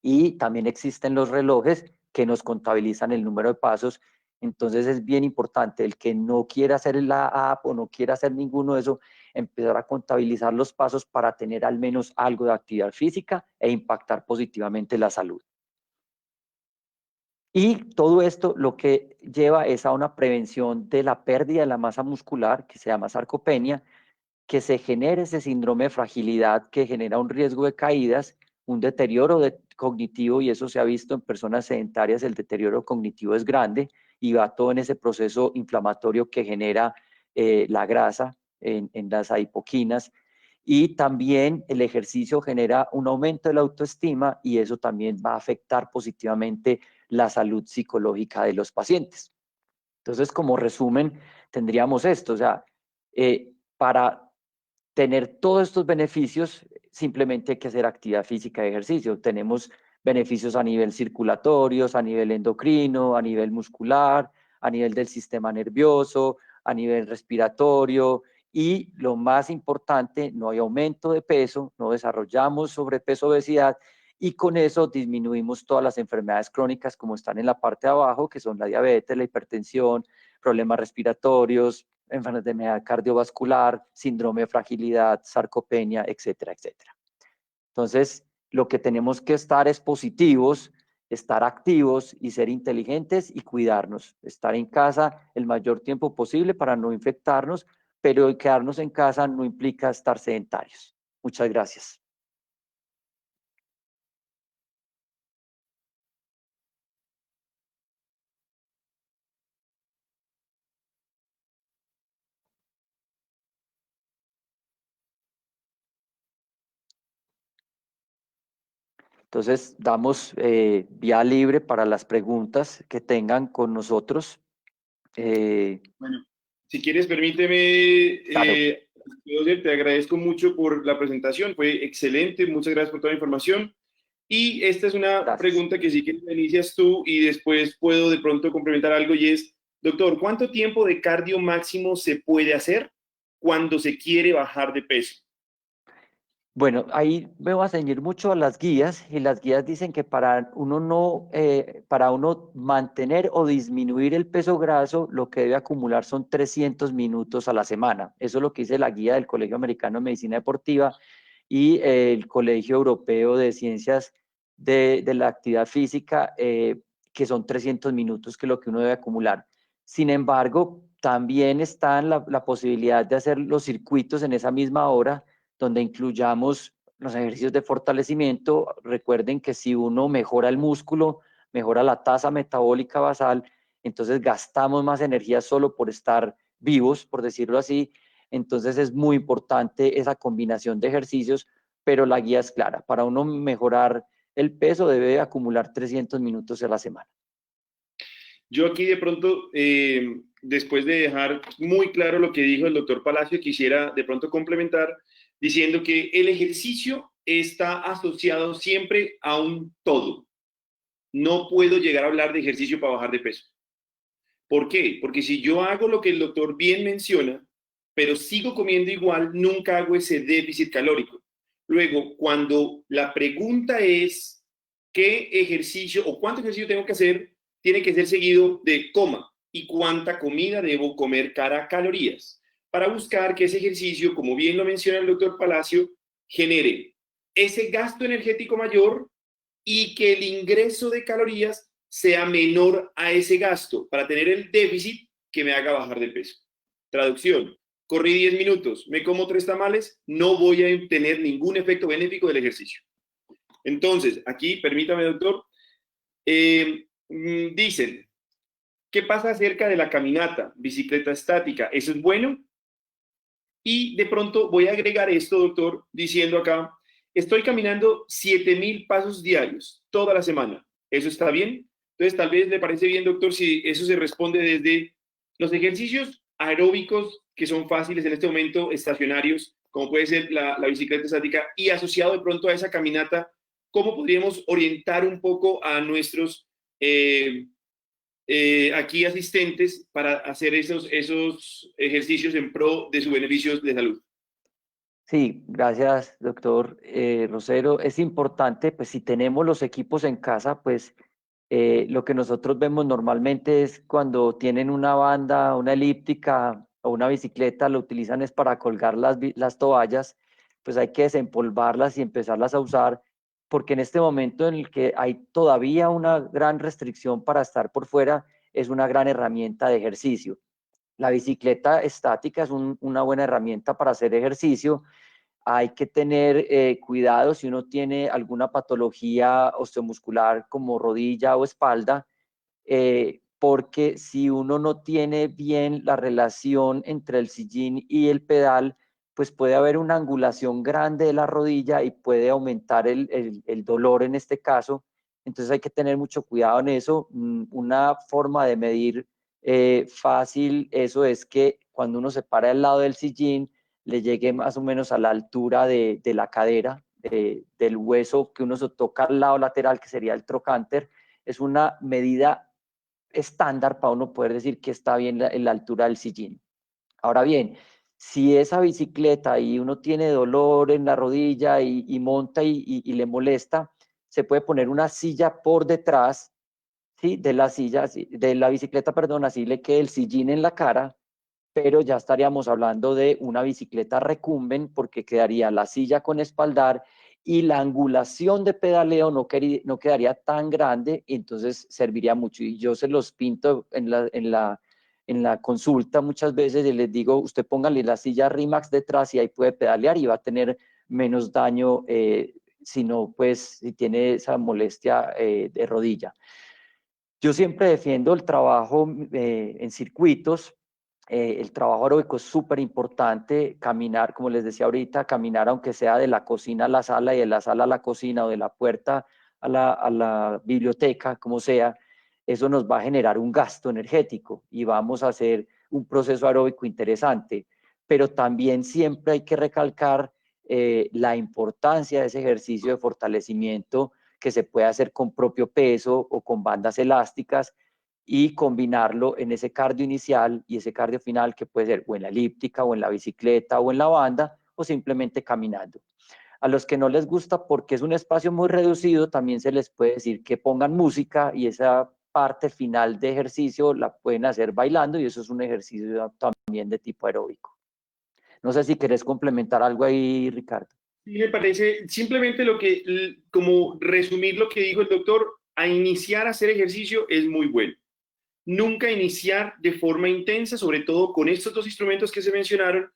y también existen los relojes que nos contabilizan el número de pasos. Entonces es bien importante, el que no quiera hacer la app o no quiera hacer ninguno de eso, empezar a contabilizar los pasos para tener al menos algo de actividad física e impactar positivamente la salud. Y todo esto lo que lleva es a una prevención de la pérdida de la masa muscular, que se llama sarcopenia, que se genere ese síndrome de fragilidad que genera un riesgo de caídas, un deterioro cognitivo, y eso se ha visto en personas sedentarias, el deterioro cognitivo es grande y va todo en ese proceso inflamatorio que genera la grasa en las adipoquinas. Y también el ejercicio genera un aumento de la autoestima y eso también va a afectar positivamente la salud psicológica de los pacientes. Entonces, como resumen, tendríamos esto, o sea, para tener todos estos beneficios, simplemente hay que hacer actividad física y ejercicio. Tenemos beneficios a nivel circulatorios, a nivel endocrino, a nivel muscular, a nivel del sistema nervioso, a nivel respiratorio, y lo más importante, no hay aumento de peso, no desarrollamos sobrepeso, obesidad, y con eso disminuimos todas las enfermedades crónicas como están en la parte de abajo, que son la diabetes, la hipertensión, problemas respiratorios, enfermedad cardiovascular, síndrome de fragilidad, sarcopenia, etcétera, etcétera. Entonces, lo que tenemos que estar es positivos, estar activos y ser inteligentes y cuidarnos, estar en casa el mayor tiempo posible para no infectarnos, pero quedarnos en casa no implica estar sedentarios. Muchas gracias. Entonces, damos vía libre para las preguntas que tengan con nosotros. Bueno, si quieres, permíteme, Claro, te agradezco mucho por la presentación, fue excelente, muchas gracias por toda la información. Y esta es una gracias. pregunta que sí que inicias tú y después puedo de pronto complementar algo y es, doctor, ¿cuánto tiempo de cardio máximo se puede hacer cuando se quiere bajar de peso? Bueno, ahí me voy a ceñir mucho a las guías, y las guías dicen que para uno no, para uno mantener o disminuir el peso graso, lo que debe acumular son 300 minutos a la semana. Eso es lo que dice la guía del Colegio Americano de Medicina Deportiva y el Colegio Europeo de Ciencias de la Actividad Física, que son 300 minutos, que es lo que uno debe acumular. Sin embargo, también está la posibilidad de hacer los circuitos en esa misma hora, donde incluyamos los ejercicios de fortalecimiento. Recuerden que si uno mejora el músculo, mejora la tasa metabólica basal, entonces gastamos más energía solo por estar vivos, por decirlo así. Entonces es muy importante esa combinación de ejercicios, pero la guía es clara. Para uno mejorar el peso debe acumular 300 minutos a la semana. Yo aquí de pronto, después de dejar muy claro lo que dijo el doctor Palacio, quisiera de pronto complementar diciendo que el ejercicio está asociado siempre a un todo. no puedo llegar a hablar de ejercicio para bajar de peso. ¿Por qué? Porque si yo hago lo que el doctor bien menciona, pero sigo comiendo igual, nunca hago ese déficit calórico. Luego, cuando la pregunta es qué ejercicio o cuánto ejercicio tengo que hacer, tiene que ser seguido de coma y cuánta comida debo comer cada calorías, para buscar que ese ejercicio, como bien lo menciona el doctor Palacio, genere ese gasto energético mayor y que el ingreso de calorías sea menor a ese gasto para tener el déficit que me haga bajar de peso. Traducción: corrí 10 minutos, me como 3 tamales, no voy a tener ningún efecto benéfico del ejercicio. Entonces, aquí, permítame, doctor, dicen, ¿qué pasa acerca de la caminata, bicicleta estática? ¿Eso es bueno? Y de pronto voy a agregar esto, doctor, diciendo acá, estoy caminando 7,000 pasos diarios toda la semana. ¿Eso está bien? Entonces, tal vez le parece bien, doctor, si eso se responde desde los ejercicios aeróbicos que son fáciles en este momento, estacionarios, como puede ser la bicicleta estática, y asociado de pronto a esa caminata, ¿cómo podríamos orientar un poco a nuestros aquí asistentes para hacer esos ejercicios en pro de sus beneficios de salud? Sí, gracias, doctor Rosero. Es importante, pues si tenemos los equipos en casa, pues lo que nosotros vemos normalmente es cuando tienen una banda, una elíptica o una bicicleta, lo utilizan es para colgar las toallas, pues hay que desempolvarlas y empezarlas a usar, porque en este momento en el que hay todavía una gran restricción para estar por fuera, es una gran herramienta de ejercicio. La bicicleta estática es una buena herramienta para hacer ejercicio. Hay que tener cuidado si uno tiene alguna patología osteomuscular como rodilla o espalda, porque si uno no tiene bien la relación entre el sillín y el pedal, pues puede haber una angulación grande de la rodilla y puede aumentar el dolor en este caso. Entonces hay que tener mucho cuidado en eso. Una forma de medir fácil eso es que cuando uno se para al lado del sillín, le llegue más o menos a la altura de la cadera, del hueso que uno se toca al lado lateral, que sería el trocánter. Es una medida estándar para uno poder decir que está bien en la altura del sillín. Ahora bien, si esa bicicleta y uno tiene dolor en la rodilla y monta y le molesta, se puede poner una silla por detrás, ¿sí? De la silla, de la bicicleta, perdón, así le quede el sillín en la cara, pero ya estaríamos hablando de una bicicleta recumbent porque quedaría la silla con espaldar y la angulación de pedaleo no quedaría tan grande, y entonces serviría mucho. Y yo se los pinto en la consulta muchas veces y les digo, usted póngale la silla Rimax detrás y ahí puede pedalear y va a tener menos daño si no, pues, si tiene esa molestia de rodilla. Yo siempre defiendo el trabajo en circuitos. El trabajo aeróbico es súper importante, caminar, como les decía ahorita, caminar aunque sea de la cocina a la sala y de la sala a la cocina o de la puerta a la biblioteca, como sea, eso nos va a generar un gasto energético y vamos a hacer un proceso aeróbico interesante. Pero también siempre hay que recalcar la importancia de ese ejercicio de fortalecimiento que se puede hacer con propio peso o con bandas elásticas y combinarlo en ese cardio inicial y ese cardio final que puede ser o en la elíptica o en la bicicleta o en la banda o simplemente caminando. A los que no les gusta porque es un espacio muy reducido, también se les puede decir que pongan música y esa parte final de ejercicio la pueden hacer bailando y eso es un ejercicio también de tipo aeróbico. No sé si querés complementar algo ahí, Ricardo. Sí, me parece simplemente como resumir lo que dijo el doctor, a iniciar a hacer ejercicio es muy bueno. Nunca iniciar de forma intensa, sobre todo con estos dos instrumentos que se mencionaron.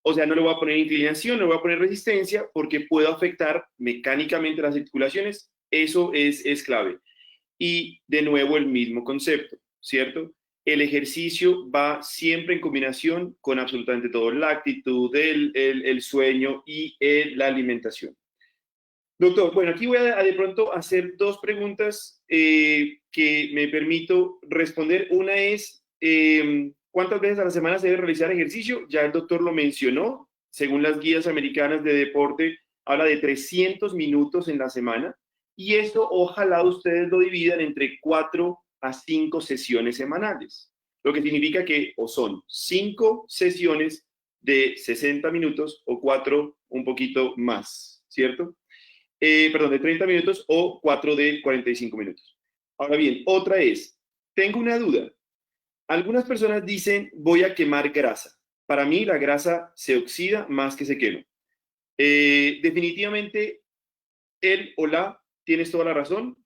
O sea, no le voy a poner inclinación, no le voy a poner resistencia, porque puedo afectar mecánicamente las articulaciones. Eso es clave. Y de nuevo el mismo concepto, ¿cierto? El ejercicio va siempre en combinación con absolutamente todo, la actitud, el sueño y la alimentación. Doctor, bueno, aquí voy a de pronto hacer dos preguntas que me permito responder. Una es, ¿cuántas veces a la semana se debe realizar ejercicio? Ya el doctor lo mencionó. Según las guías americanas de deporte, habla de 300 minutos en la semana. Y eso ojalá ustedes lo dividan entre 4 a 5 sesiones semanales, lo que significa que o son 5 sesiones de 60 minutos o 4 un poquito más, ¿cierto? Perdón, de 30 minutos o 4 de 45 minutos. Ahora bien, otra es, tengo una duda. Algunas personas dicen, voy a quemar grasa. Para mí la grasa se oxida más que se quema. Definitivamente, él o la, tienes toda la razón.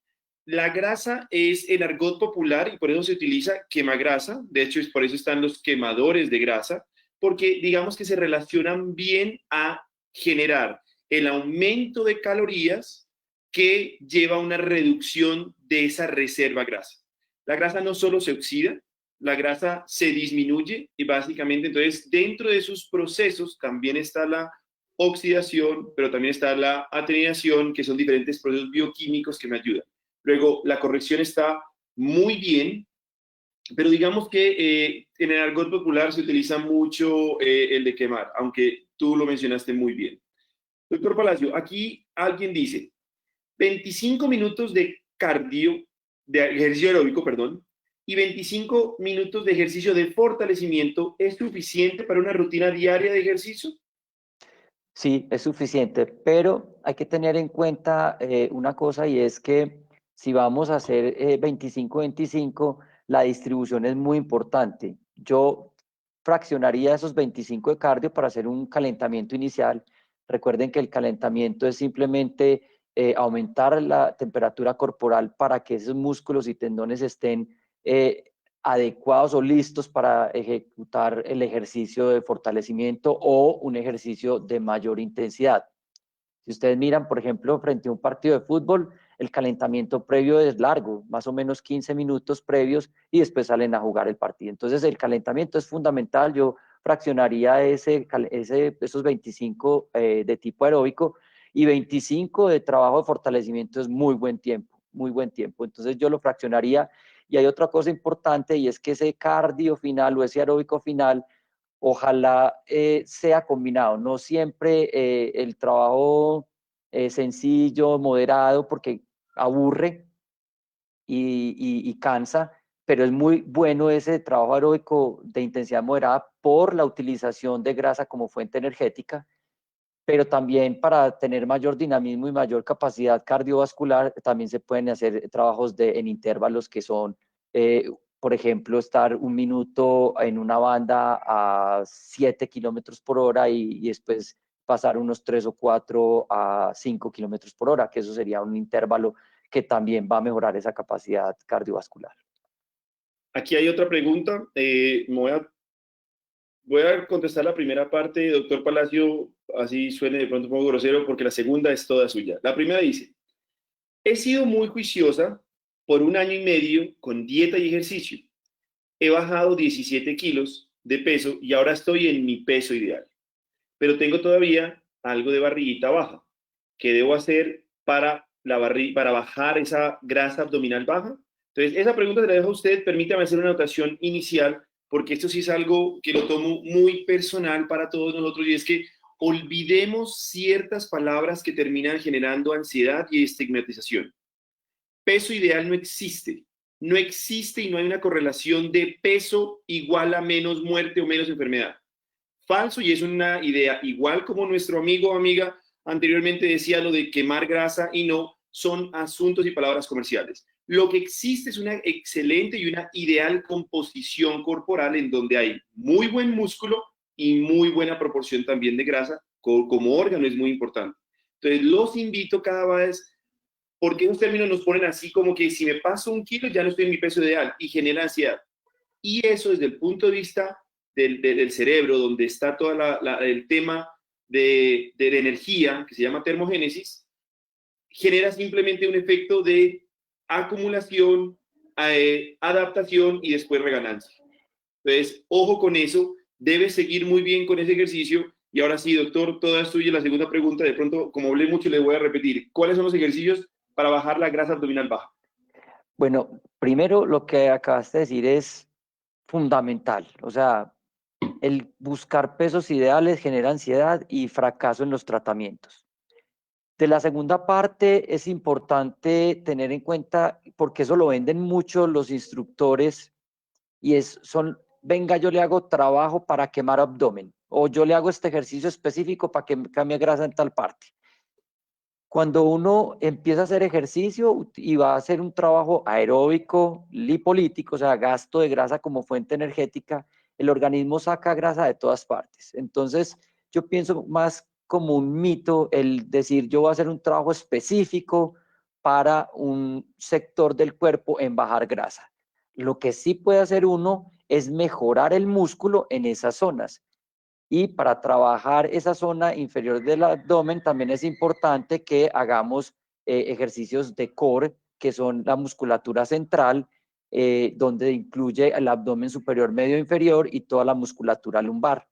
La grasa es el argot popular y por eso se utiliza quemagrasa. De hecho, es por eso están los quemadores de grasa, porque digamos que se relacionan bien a generar el aumento de calorías que lleva a una reducción de esa reserva grasa. La grasa no solo se oxida, la grasa se disminuye y básicamente entonces dentro de sus procesos también está la oxidación, pero también está la atenuación, que son diferentes procesos bioquímicos que me ayudan. Luego, la corrección está muy bien, pero digamos que en el argot popular se utiliza mucho el de quemar, aunque tú lo mencionaste muy bien. Doctor Palacio, aquí alguien dice 25 minutos de cardio, de ejercicio aeróbico, perdón, y 25 minutos de ejercicio de fortalecimiento es suficiente para una rutina diaria de ejercicio. Sí, es suficiente, pero hay que tener en cuenta una cosa y es que si vamos a hacer 25-25, la distribución es muy importante. Yo fraccionaría esos 25 de cardio para hacer un calentamiento inicial. Recuerden que el calentamiento es simplemente aumentar la temperatura corporal para que esos músculos y tendones estén adecuados o listos para ejecutar el ejercicio de fortalecimiento o un ejercicio de mayor intensidad. Si ustedes miran, por ejemplo, frente a un partido de fútbol, el calentamiento previo es largo, más o menos 15 minutos previos y después salen a jugar el partido. Entonces, el calentamiento es fundamental. Yo fraccionaría esos 25 de tipo aeróbico y 25 de trabajo de fortalecimiento es muy buen tiempo, muy buen tiempo. Entonces, yo lo fraccionaría. Y hay otra cosa importante y es que ese cardio final o ese aeróbico final ojalá sea combinado, no siempre el trabajo sencillo, moderado, porque aburre y cansa, pero es muy bueno ese trabajo aeróbico de intensidad moderada por la utilización de grasa como fuente energética, pero también para tener mayor dinamismo y mayor capacidad cardiovascular, también se pueden hacer trabajos en intervalos que son, por ejemplo, estar un minuto en una banda a 7 kilómetros por hora y después pasar unos 3 o 4 a 5 kilómetros por hora, que eso sería un intervalo que también va a mejorar esa capacidad cardiovascular. Aquí hay otra pregunta. Voy a contestar la primera parte, doctor Palacio, así suene de pronto un poco grosero, porque la segunda es toda suya. La primera dice, he sido muy juiciosa por un año y medio con dieta y ejercicio. He bajado 17 kilos de peso y ahora estoy en mi peso ideal, pero tengo todavía algo de barriguita baja. ¿Qué debo hacer para bajar esa grasa abdominal baja? Entonces, esa pregunta se la dejo a usted. Permítame hacer una anotación inicial, porque esto sí es algo que lo tomo muy personal para todos nosotros, y es que olvidemos ciertas palabras que terminan generando ansiedad y estigmatización. Peso ideal no existe. No existe y no hay una correlación de peso igual a menos muerte o menos enfermedad. Falso, y es una idea igual como nuestro amigo o amiga anteriormente decía lo de quemar grasa, y no, son asuntos y palabras comerciales. Lo que existe es una excelente y una ideal composición corporal en donde hay muy buen músculo y muy buena proporción también de grasa como órgano, es muy importante. Entonces los invito cada vez, porque esos términos nos ponen así como que si me paso un kilo ya no estoy en mi peso ideal y genera ansiedad. Y eso desde el punto de vista del cerebro, donde está todo el tema de energía, que se llama termogénesis, genera simplemente un efecto de acumulación, adaptación y después reganancia. Entonces, ojo con eso, debes seguir muy bien con ese ejercicio. Y ahora sí, doctor, toda es tuya. La segunda pregunta, de pronto, como hablé mucho, le voy a repetir. ¿Cuáles son los ejercicios para bajar la grasa abdominal baja? Bueno, primero lo que acabaste de decir es fundamental, o sea, el buscar pesos ideales genera ansiedad y fracaso en los tratamientos. De la segunda parte es importante tener en cuenta, porque eso lo venden mucho los instructores, y venga, yo le hago trabajo para quemar abdomen, o yo le hago este ejercicio específico para que cambie grasa en tal parte. Cuando uno empieza a hacer ejercicio y va a hacer un trabajo aeróbico, lipolítico, o sea, gasto de grasa como fuente energética, el organismo saca grasa de todas partes. Entonces, yo pienso más como un mito el decir yo voy a hacer un trabajo específico para un sector del cuerpo en bajar grasa. Lo que sí puede hacer uno es mejorar el músculo en esas zonas. Y para trabajar esa zona inferior del abdomen también es importante que hagamos ejercicios de core, que son la musculatura central, donde incluye el abdomen superior, medio, inferior y toda la musculatura lumbar.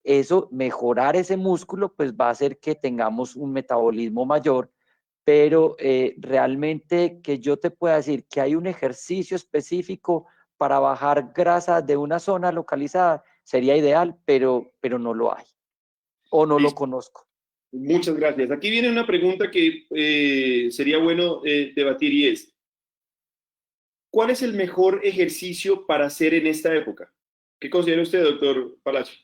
Eso, mejorar ese músculo, pues va a hacer que tengamos un metabolismo mayor, pero realmente que yo te pueda decir que hay un ejercicio específico para bajar grasa de una zona localizada, sería ideal, pero no lo hay, o no lo Listo. conozco. Muchas gracias. Aquí viene una pregunta que sería bueno debatir y es, ¿cuál es el mejor ejercicio para hacer en esta época? ¿Qué considera usted, doctor Palacio?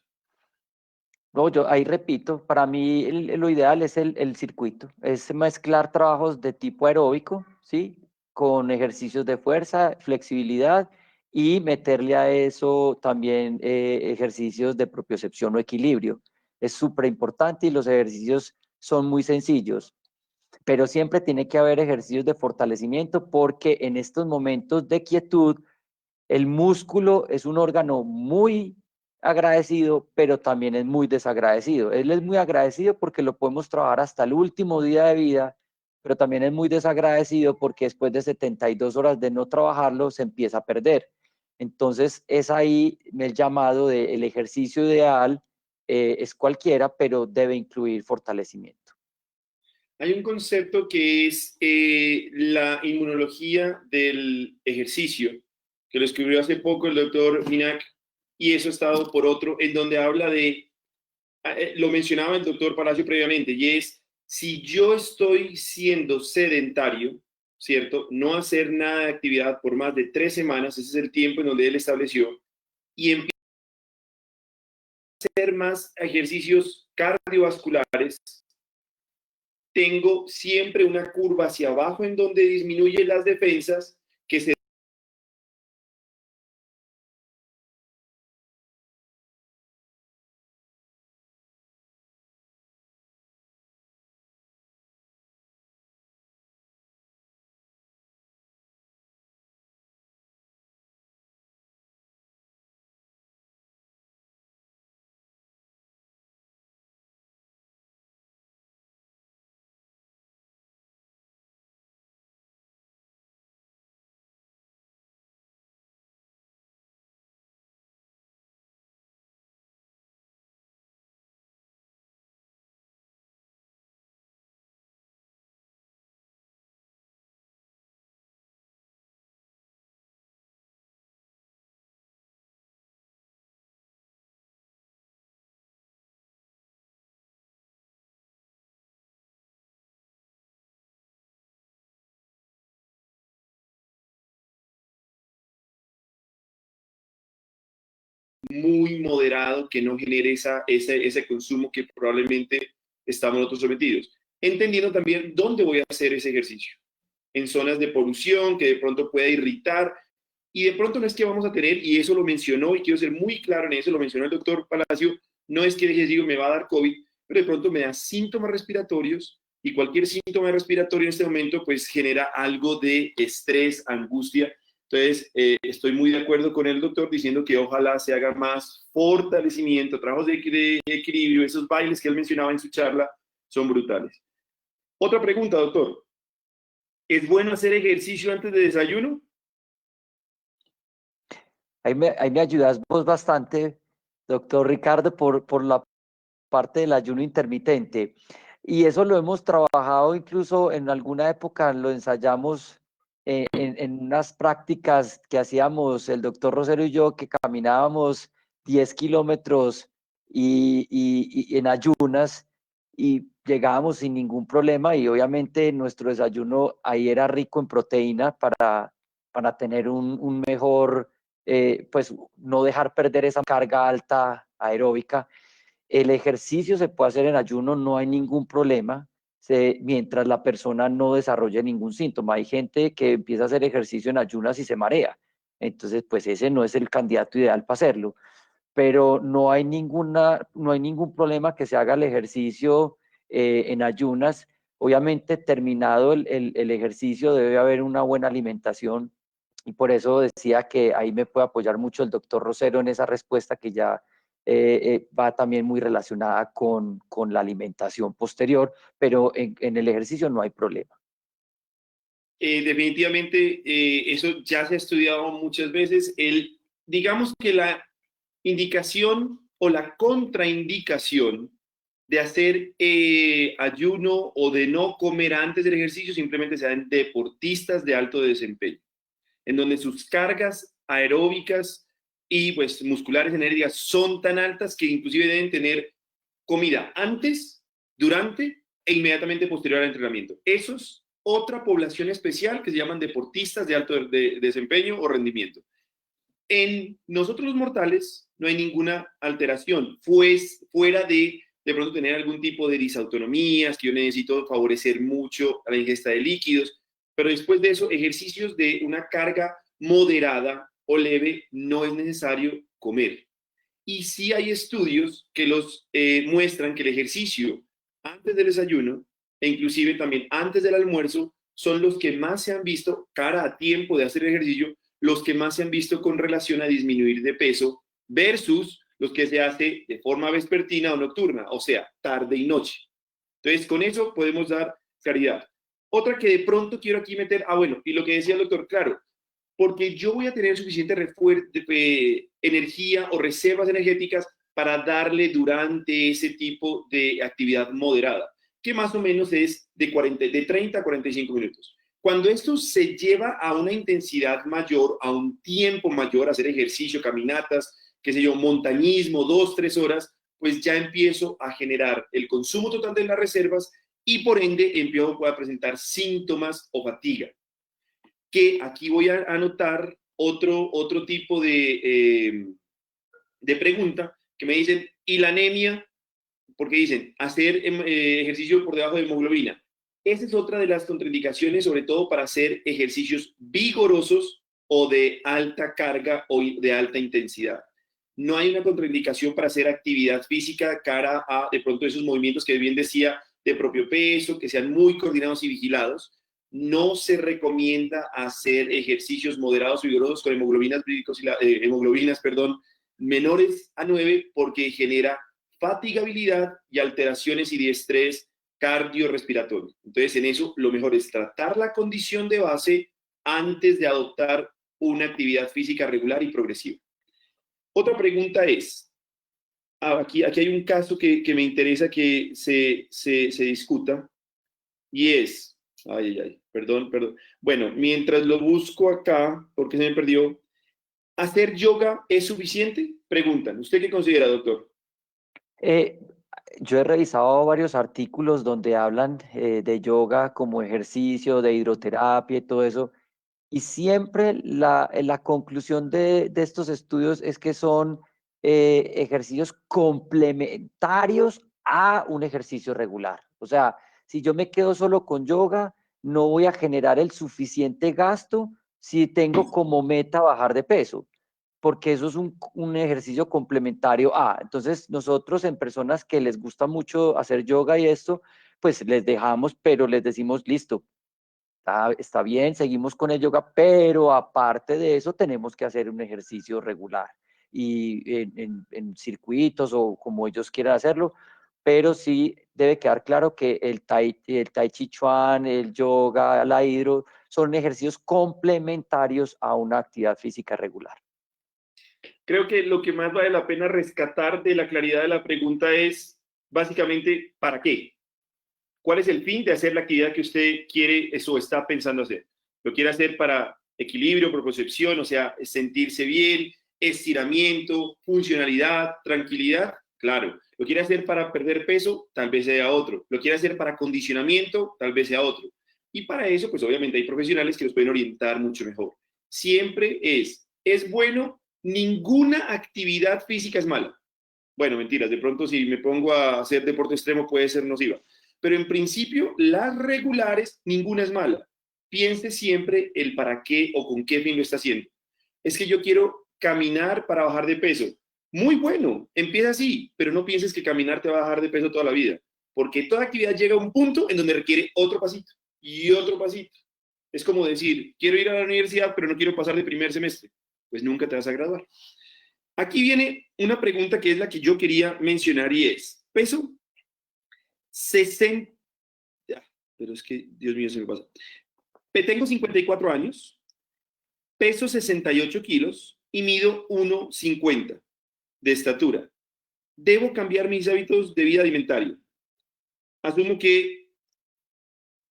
No, yo ahí repito, para mí lo ideal es el circuito, es mezclar trabajos de tipo aeróbico, ¿sí? Con ejercicios de fuerza, flexibilidad y meterle a eso también ejercicios de propiocepción o equilibrio. Es súper importante y los ejercicios son muy sencillos, pero siempre tiene que haber ejercicios de fortalecimiento porque en estos momentos de quietud el músculo es un órgano muy agradecido, pero también es muy desagradecido. Él es muy agradecido porque lo podemos trabajar hasta el último día de vida, pero también es muy desagradecido porque después de 72 horas de no trabajarlo se empieza a perder. Entonces es ahí el llamado del ejercicio ideal, es cualquiera, pero debe incluir fortalecimiento. Hay un concepto que es la inmunología del ejercicio, que lo escribió hace poco el doctor Minak, y eso ha estado por otro, en donde habla de, lo mencionaba el doctor Palacio previamente, y es, si yo estoy siendo sedentario, ¿cierto? No hacer nada de actividad por más de 3 semanas, ese es el tiempo en donde él estableció, y empiezo a hacer más ejercicios cardiovasculares, tengo siempre una curva hacia abajo en donde disminuye las defensas que se muy moderado, que no genere ese consumo que probablemente estamos nosotros sometidos. Entendiendo también dónde voy a hacer ese ejercicio. En zonas de polución que de pronto pueda irritar y de pronto no es que vamos a tener, y eso lo mencionó y quiero ser muy claro en eso, lo mencionó el doctor Palacio, no es que digo me va a dar COVID, pero de pronto me da síntomas respiratorios y cualquier síntoma respiratorio en este momento pues genera algo de estrés, angustia. Entonces, estoy muy de acuerdo con el doctor diciendo que ojalá se haga más fortalecimiento, trabajos de equilibrio, esos bailes que él mencionaba en su charla son brutales. Otra pregunta, doctor. ¿Es bueno hacer ejercicio antes de desayuno? Ahí me ayudas vos bastante, doctor Ricardo, por la parte del ayuno intermitente. Y eso lo hemos trabajado incluso en alguna época, lo ensayamos en unas prácticas que hacíamos el doctor Rosero y yo, que caminábamos 10 kilómetros y en ayunas. y llegábamos sin ningún problema y obviamente nuestro desayuno ahí era rico en proteína para tener un mejor, pues no dejar perder esa carga alta aeróbica. El ejercicio se puede hacer en ayuno, no hay ningún problema, mientras la persona no desarrolle ningún síntoma. Hay gente que empieza a hacer ejercicio en ayunas y se marea. Entonces, pues ese no es el candidato ideal para hacerlo. Pero no hay ningún problema que se haga el ejercicio en ayunas. Obviamente, terminado el ejercicio, debe haber una buena alimentación. Y por eso decía que ahí me puede apoyar mucho el doctor Rosero en esa respuesta que ya va también muy relacionada con la alimentación posterior, pero en el ejercicio no hay problema. Definitivamente, eso ya se ha estudiado muchas veces. Digamos que la indicación o la contraindicación de hacer ayuno o de no comer antes del ejercicio simplemente se da en deportistas de alto desempeño, en donde sus cargas aeróbicas y pues musculares enérgicas son tan altas que inclusive deben tener comida antes, durante e inmediatamente posterior al entrenamiento. Eso es otra población especial que se llaman deportistas de alto desempeño o rendimiento. En nosotros los mortales no hay ninguna alteración, pues fuera de pronto tener algún tipo de disautonomías, que yo necesito favorecer mucho a la ingesta de líquidos, pero después de eso, ejercicios de una carga moderada o leve, no es necesario comer. Y sí hay estudios que los muestran que el ejercicio antes del desayuno e inclusive también antes del almuerzo son los que más se han visto, cara a tiempo de hacer ejercicio, los que más se han visto con relación a disminuir de peso versus los que se hace de forma vespertina o nocturna, o sea, tarde y noche. Entonces, con eso podemos dar claridad. Otra que de pronto quiero aquí meter, bueno, y lo que decía el doctor, claro, porque yo voy a tener suficiente energía o reservas energéticas para darle durante ese tipo de actividad moderada, que más o menos es de 30 a 45 minutos. Cuando esto se lleva a una intensidad mayor, a un tiempo mayor, hacer ejercicio, caminatas, qué sé yo, montañismo, 2, 3 horas, pues ya empiezo a generar el consumo total de las reservas y por ende empiezo a presentar síntomas o fatiga. Que aquí voy a anotar otro tipo de pregunta que me dicen, ¿y la anemia? Porque dicen, hacer ejercicio por debajo de hemoglobina. Esa es otra de las contraindicaciones, sobre todo para hacer ejercicios vigorosos o de alta carga o de alta intensidad. No hay una contraindicación para hacer actividad física cara a, de pronto, esos movimientos que bien decía, de propio peso, que sean muy coordinados y vigilados. No se recomienda hacer ejercicios moderados y vigorosos con hemoglobinas menores a 9 porque genera fatigabilidad y alteraciones y de estrés cardiorrespiratorio. Entonces, en eso lo mejor es tratar la condición de base antes de adoptar una actividad física regular y progresiva. Otra pregunta es, aquí hay un caso que me interesa que se discuta y es, perdón. Bueno, mientras lo busco acá, porque se me perdió, ¿hacer yoga es suficiente? Preguntan. ¿Usted qué considera, doctor? Yo he revisado varios artículos donde hablan de yoga como ejercicio, de hidroterapia y todo eso, y siempre la conclusión de estos estudios es que son ejercicios complementarios a un ejercicio regular. O sea, si yo me quedo solo con yoga, no voy a generar el suficiente gasto si tengo como meta bajar de peso, porque eso es un ejercicio complementario a. Entonces, nosotros en personas que les gusta mucho hacer yoga y esto, pues les dejamos, pero les decimos, listo, está bien, seguimos con el yoga, pero aparte de eso tenemos que hacer un ejercicio regular y en circuitos o como ellos quieran hacerlo, pero sí debe quedar claro que el tai chi chuan, el yoga, la hidro, son ejercicios complementarios a una actividad física regular. Creo que lo que más vale la pena rescatar de la claridad de la pregunta es básicamente, ¿para qué? ¿Cuál es el fin de hacer la actividad que usted quiere o está pensando hacer? ¿Lo quiere hacer para equilibrio, propiocepción, o sea, sentirse bien, estiramiento, funcionalidad, tranquilidad? Claro. Lo quiere hacer para perder peso, tal vez sea otro. Lo quiere hacer para acondicionamiento, tal vez sea otro. Y para eso, pues obviamente hay profesionales que los pueden orientar mucho mejor. Siempre es bueno, ninguna actividad física es mala. Bueno, mentiras, de pronto si me pongo a hacer deporte extremo puede ser nociva. Pero en principio, las regulares, ninguna es mala. Piense siempre el para qué o con qué fin lo está haciendo. Es que yo quiero caminar para bajar de peso. Muy bueno, empieza así, pero no pienses que caminar te va a bajar de peso toda la vida, porque toda actividad llega a un punto en donde requiere otro pasito y otro pasito. Es como decir, quiero ir a la universidad, pero no quiero pasar de primer semestre. Pues nunca te vas a graduar. Aquí viene una pregunta que es la que yo quería mencionar y es, peso 60, pero es que, Dios mío, se me pasa. Tengo 54 años, peso 68 kilos y mido 1,50 de estatura. ¿Debo cambiar mis hábitos de vida alimentario? Asumo que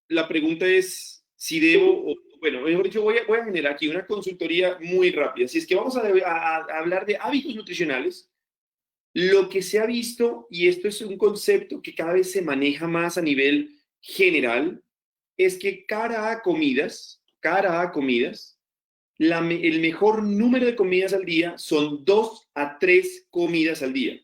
la pregunta es si debo, o, bueno, mejor dicho, voy a generar aquí una consultoría muy rápida. Si es que vamos a hablar de hábitos nutricionales, lo que se ha visto, y esto es un concepto que cada vez se maneja más a nivel general, es que cara a comidas, el mejor número de comidas al día son 2 a 3 comidas al día.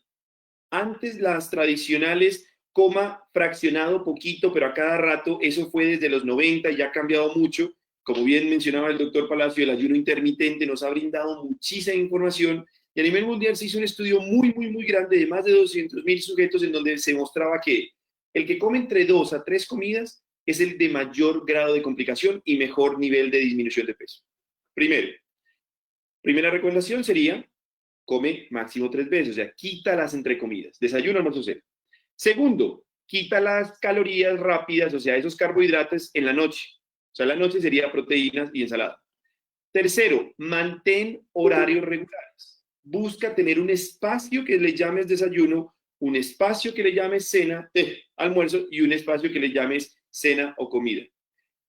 Antes las tradicionales, coma fraccionado poquito, pero a cada rato, eso fue desde los 90 y ya ha cambiado mucho. Como bien mencionaba el doctor Palacio, el ayuno intermitente nos ha brindado muchísima información y a nivel mundial se hizo un estudio muy grande de más de 200.000 sujetos en donde se mostraba que el que come entre 2 a 3 comidas es el de mayor grado de complicación y mejor nivel de disminución de peso. Primera recomendación sería come máximo 3 veces, o sea, quita las entre comidas, desayuno, almuerzo, cena. Segundo, quita las calorías rápidas, o sea, esos carbohidratos en la noche. O sea, la noche sería proteínas y ensalada. Tercero, mantén horarios regulares. Busca tener un espacio que le llames desayuno, un espacio que le llames cena, almuerzo y un espacio que le llames cena o comida.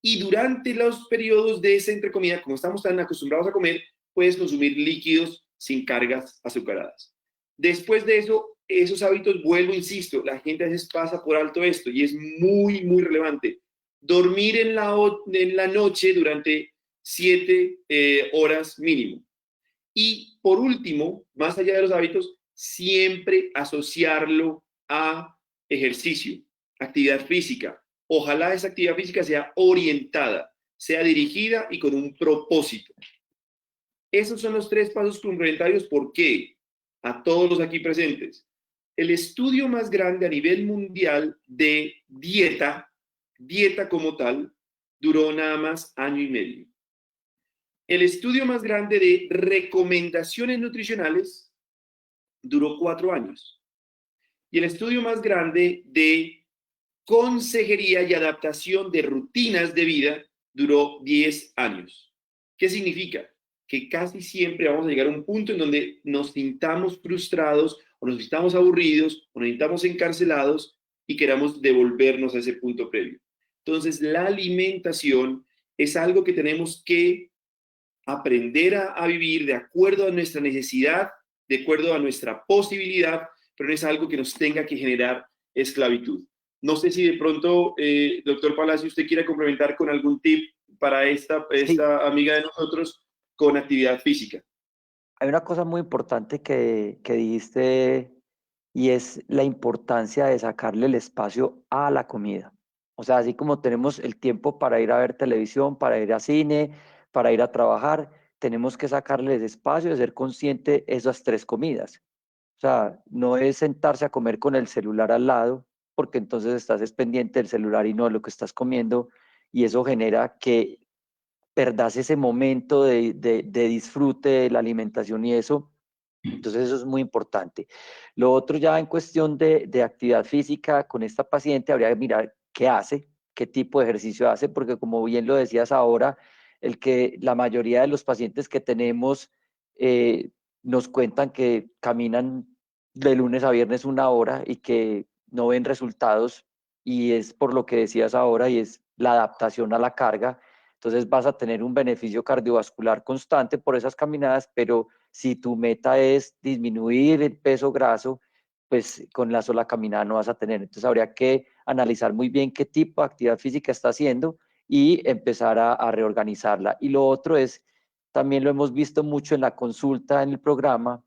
Y durante los periodos de esa entrecomida, como estamos tan acostumbrados a comer, puedes consumir líquidos sin cargas azucaradas. Después de eso, esos hábitos, vuelvo, insisto, la gente a veces pasa por alto esto y es muy relevante. Dormir en la noche durante 7 horas mínimo. Y por último, más allá de los hábitos, siempre asociarlo a ejercicio, actividad física. Ojalá esa actividad física sea orientada, sea dirigida y con un propósito. Esos son los 3 pasos complementarios. ¿Por qué? A todos los aquí presentes. El estudio más grande a nivel mundial de dieta como tal, duró nada más 1.5 años. El estudio más grande de recomendaciones nutricionales duró 4 años. Y el estudio más grande de consejería y adaptación de rutinas de vida duró 10 años. ¿Qué significa? Que casi siempre vamos a llegar a un punto en donde nos sintamos frustrados o nos sintamos aburridos o nos sintamos encarcelados y queramos devolvernos a ese punto previo. Entonces, la alimentación es algo que tenemos que aprender a vivir de acuerdo a nuestra necesidad, de acuerdo a nuestra posibilidad, pero no es algo que nos tenga que generar esclavitud. No sé si de pronto, doctor Palacio, usted quiere complementar con algún tip para esta Sí, amiga de nosotros con actividad física. hay una cosa muy importante que dijiste y es la importancia de sacarle el espacio a la comida. O sea, así como tenemos el tiempo para ir a ver televisión, para ir a cine, para ir a trabajar, tenemos que sacarle el espacio de ser consciente de esas 3 comidas. O sea, no es sentarse a comer con el celular al lado, porque entonces estás pendiente del celular y no de lo que estás comiendo, y eso genera que perdas ese momento de disfrute de la alimentación y eso. Entonces eso es muy importante. Lo otro ya en cuestión de actividad física con esta paciente, habría que mirar qué hace, qué tipo de ejercicio hace, porque como bien lo decías ahora, el que la mayoría de los pacientes que tenemos nos cuentan que caminan de lunes a viernes 1 hora y que no ven resultados, y es por lo que decías ahora, y es la adaptación a la carga. Entonces vas a tener un beneficio cardiovascular constante por esas caminadas, pero si tu meta es disminuir el peso graso, pues con la sola caminada no vas a tener. Entonces habría que analizar muy bien qué tipo de actividad física está haciendo y empezar a reorganizarla. Y lo otro es, también lo hemos visto mucho en la consulta en el programa,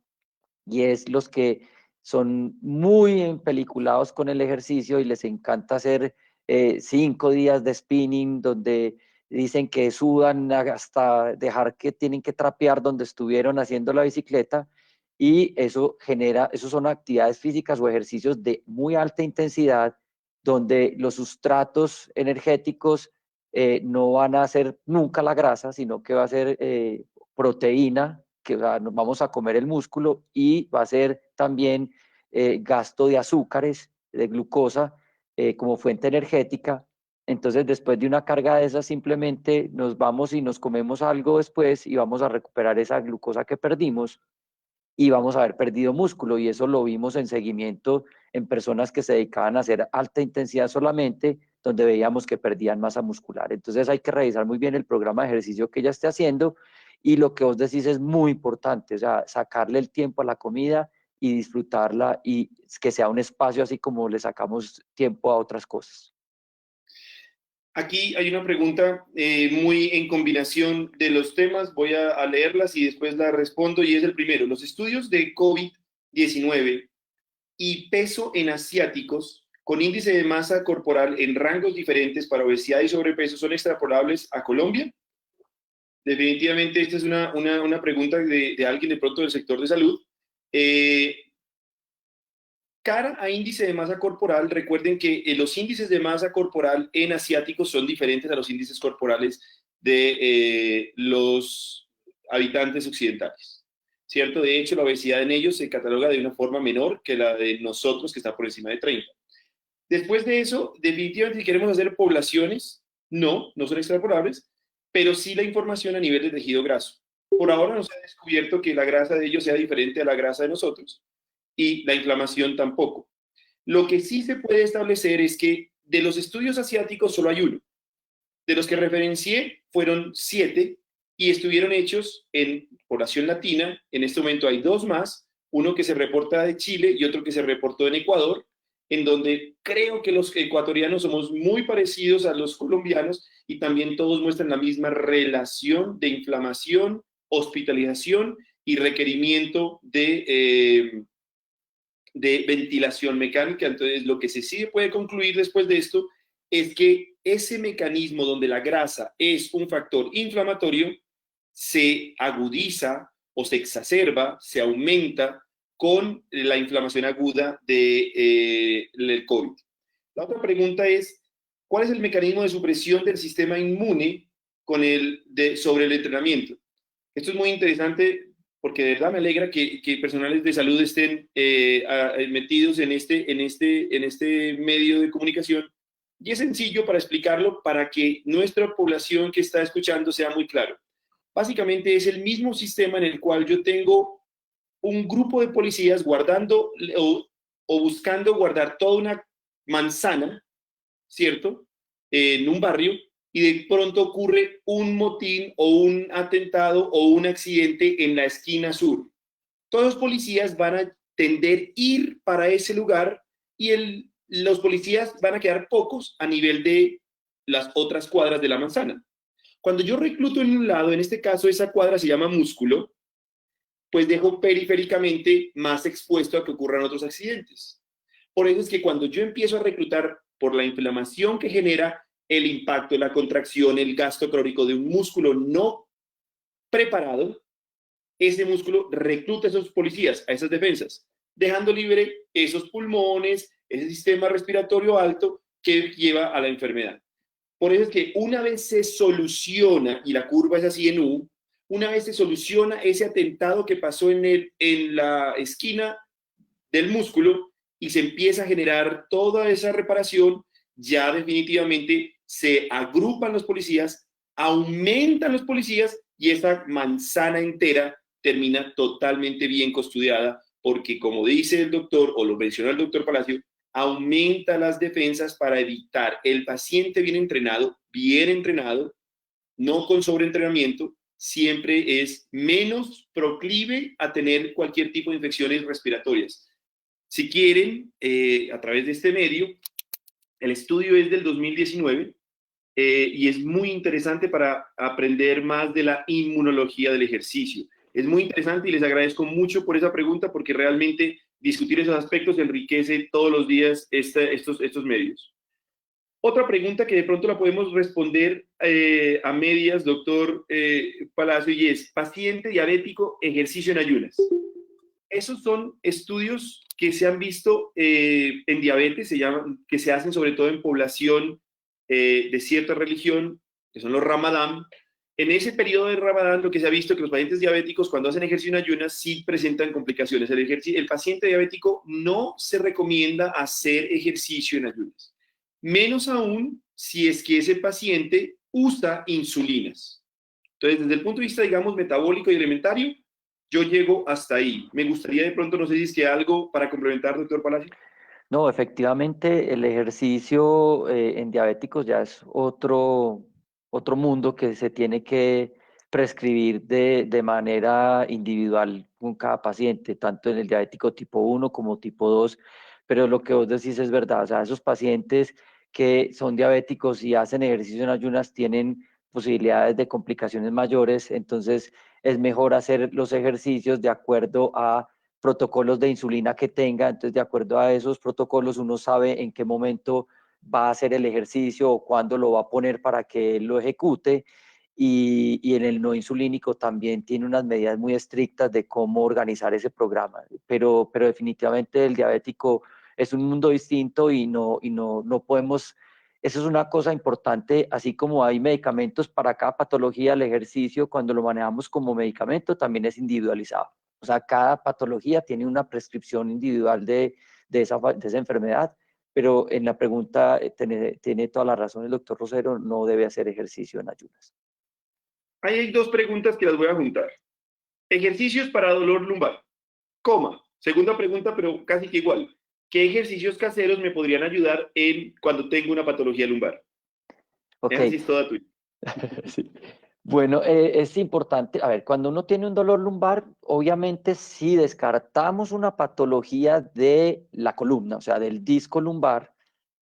y es los que son muy empeliculados con el ejercicio y les encanta hacer 5 días de spinning donde dicen que sudan hasta dejar que tienen que trapear donde estuvieron haciendo la bicicleta, y eso genera, eso son actividades físicas o ejercicios de muy alta intensidad donde los sustratos energéticos no van a ser nunca la grasa, sino que va a ser proteína, que, o sea, nos vamos a comer el músculo, y va a ser también gasto de azúcares, de glucosa, como fuente energética. Entonces, después de una carga de esas, simplemente nos vamos y nos comemos algo después y vamos a recuperar esa glucosa que perdimos y vamos a haber perdido músculo. Y eso lo vimos en seguimiento en personas que se dedicaban a hacer alta intensidad solamente, donde veíamos que perdían masa muscular. Entonces hay que revisar muy bien el programa de ejercicio que ella esté haciendo, y lo que vos decís es muy importante, o sea, sacarle el tiempo a la comida y disfrutarla, y que sea un espacio así como le sacamos tiempo a otras cosas. Aquí hay una pregunta muy en combinación de los temas, voy a leerlas y después la respondo, y es el primero. Los estudios de COVID-19 y peso en asiáticos con índice de masa corporal en rangos diferentes para obesidad y sobrepeso son extrapolables a Colombia. Definitivamente esta es una pregunta de alguien de pronto del sector de salud. Cara a índice de masa corporal, recuerden que los índices de masa corporal en asiáticos son diferentes a los índices corporales de los habitantes occidentales, ¿cierto? De hecho, la obesidad en ellos se cataloga de una forma menor que la de nosotros, que está por encima de 30. Después de eso, definitivamente, si queremos hacer poblaciones, no son extrapolables, pero sí la información a nivel de tejido graso. Por ahora no se ha descubierto que la grasa de ellos sea diferente a la grasa de nosotros, y la inflamación tampoco. Lo que sí se puede establecer es que de los estudios asiáticos solo hay uno. De los que referencié fueron 7 y estuvieron hechos en población latina. En este momento hay 2 más, uno que se reporta de Chile y otro que se reportó en Ecuador, en donde creo que los ecuatorianos somos muy parecidos a los colombianos y también todos muestran la misma relación de inflamación, hospitalización y requerimiento de ventilación mecánica. Entonces, lo que sí puede concluir después de esto es que ese mecanismo donde la grasa es un factor inflamatorio se agudiza o se exacerba, se aumenta con la inflamación aguda del COVID. La otra pregunta es, ¿cuál es el mecanismo de supresión del sistema inmune sobre el entrenamiento? Esto es muy interesante porque de verdad me alegra que personales de salud estén metidos en este medio de comunicación. Y es sencillo para explicarlo para que nuestra población que está escuchando sea muy claro. Básicamente es el mismo sistema en el cual yo tengo un grupo de policías guardando o buscando guardar toda una manzana, ¿cierto? En un barrio, y de pronto ocurre un motín o un atentado o un accidente en la esquina sur. Todos los policías van a tender a ir para ese lugar y los policías van a quedar pocos a nivel de las otras cuadras de la manzana. Cuando yo recluto en un lado, en este caso esa cuadra se llama músculo, pues dejo periféricamente más expuesto a que ocurran otros accidentes. Por eso es que cuando yo empiezo a reclutar por la inflamación que genera el impacto, la contracción, el gasto calórico de un músculo no preparado, ese músculo recluta a esos policías, a esas defensas, dejando libre esos pulmones, ese sistema respiratorio alto que lleva a la enfermedad. Por eso es que una vez se soluciona, y la curva es así en U, una vez se soluciona ese atentado que pasó en la esquina del músculo y se empieza a generar toda esa reparación, ya definitivamente se agrupan los policías, aumentan los policías y esa manzana entera termina totalmente bien custodiada porque, como dice el doctor, o lo mencionó el doctor Palacio, aumenta las defensas para evitar el paciente bien entrenado, no con sobreentrenamiento, siempre es menos proclive a tener cualquier tipo de infecciones respiratorias. Si quieren, a través de este medio, el estudio es del 2019 y es muy interesante para aprender más de la inmunología del ejercicio. Es muy interesante y les agradezco mucho por esa pregunta porque realmente discutir esos aspectos enriquece todos los días estos medios. Otra pregunta que de pronto la podemos responder a medias, doctor Palacio, y es, paciente diabético, ejercicio en ayunas. Esos son estudios que se han visto en diabetes, que se hacen sobre todo en población de cierta religión, que son los Ramadán. En ese periodo de Ramadán, lo que se ha visto es que los pacientes diabéticos, cuando hacen ejercicio en ayunas, sí presentan complicaciones. El paciente diabético no se recomienda hacer ejercicio en ayunas, menos aún si es que ese paciente usa insulinas. Entonces, desde el punto de vista, digamos, metabólico y alimentario, yo llego hasta ahí. Me gustaría de pronto, no sé si es que algo para complementar, doctor Palacio. No, efectivamente, el ejercicio en diabéticos ya es otro mundo que se tiene que prescribir de manera individual con cada paciente, tanto en el diabético tipo 1 como tipo 2. Pero lo que vos decís es verdad, o sea, esos pacientes que son diabéticos y hacen ejercicio en ayunas tienen posibilidades de complicaciones mayores, entonces es mejor hacer los ejercicios de acuerdo a protocolos de insulina que tenga. Entonces, de acuerdo a esos protocolos, uno sabe en qué momento va a hacer el ejercicio o cuándo lo va a poner para que él lo ejecute. Y en el no insulínico también tiene unas medidas muy estrictas de cómo organizar ese programa. Pero definitivamente el diabético es un mundo distinto y no podemos. Eso es una cosa importante, así como hay medicamentos para cada patología, el ejercicio, cuando lo manejamos como medicamento, también es individualizado. O sea, cada patología tiene una prescripción individual de esa enfermedad, pero en la pregunta tiene toda la razón el doctor Rosero, no debe hacer ejercicio en ayunas. Ahí hay dos preguntas que las voy a juntar. Ejercicios para dolor lumbar, coma. Segunda pregunta, pero casi que igual. ¿Qué ejercicios caseros me podrían ayudar cuando tengo una patología lumbar? Ok. Esa sí es toda tuya. Sí. Bueno, es importante, a ver, cuando uno tiene un dolor lumbar, obviamente si descartamos una patología de la columna, o sea, del disco lumbar,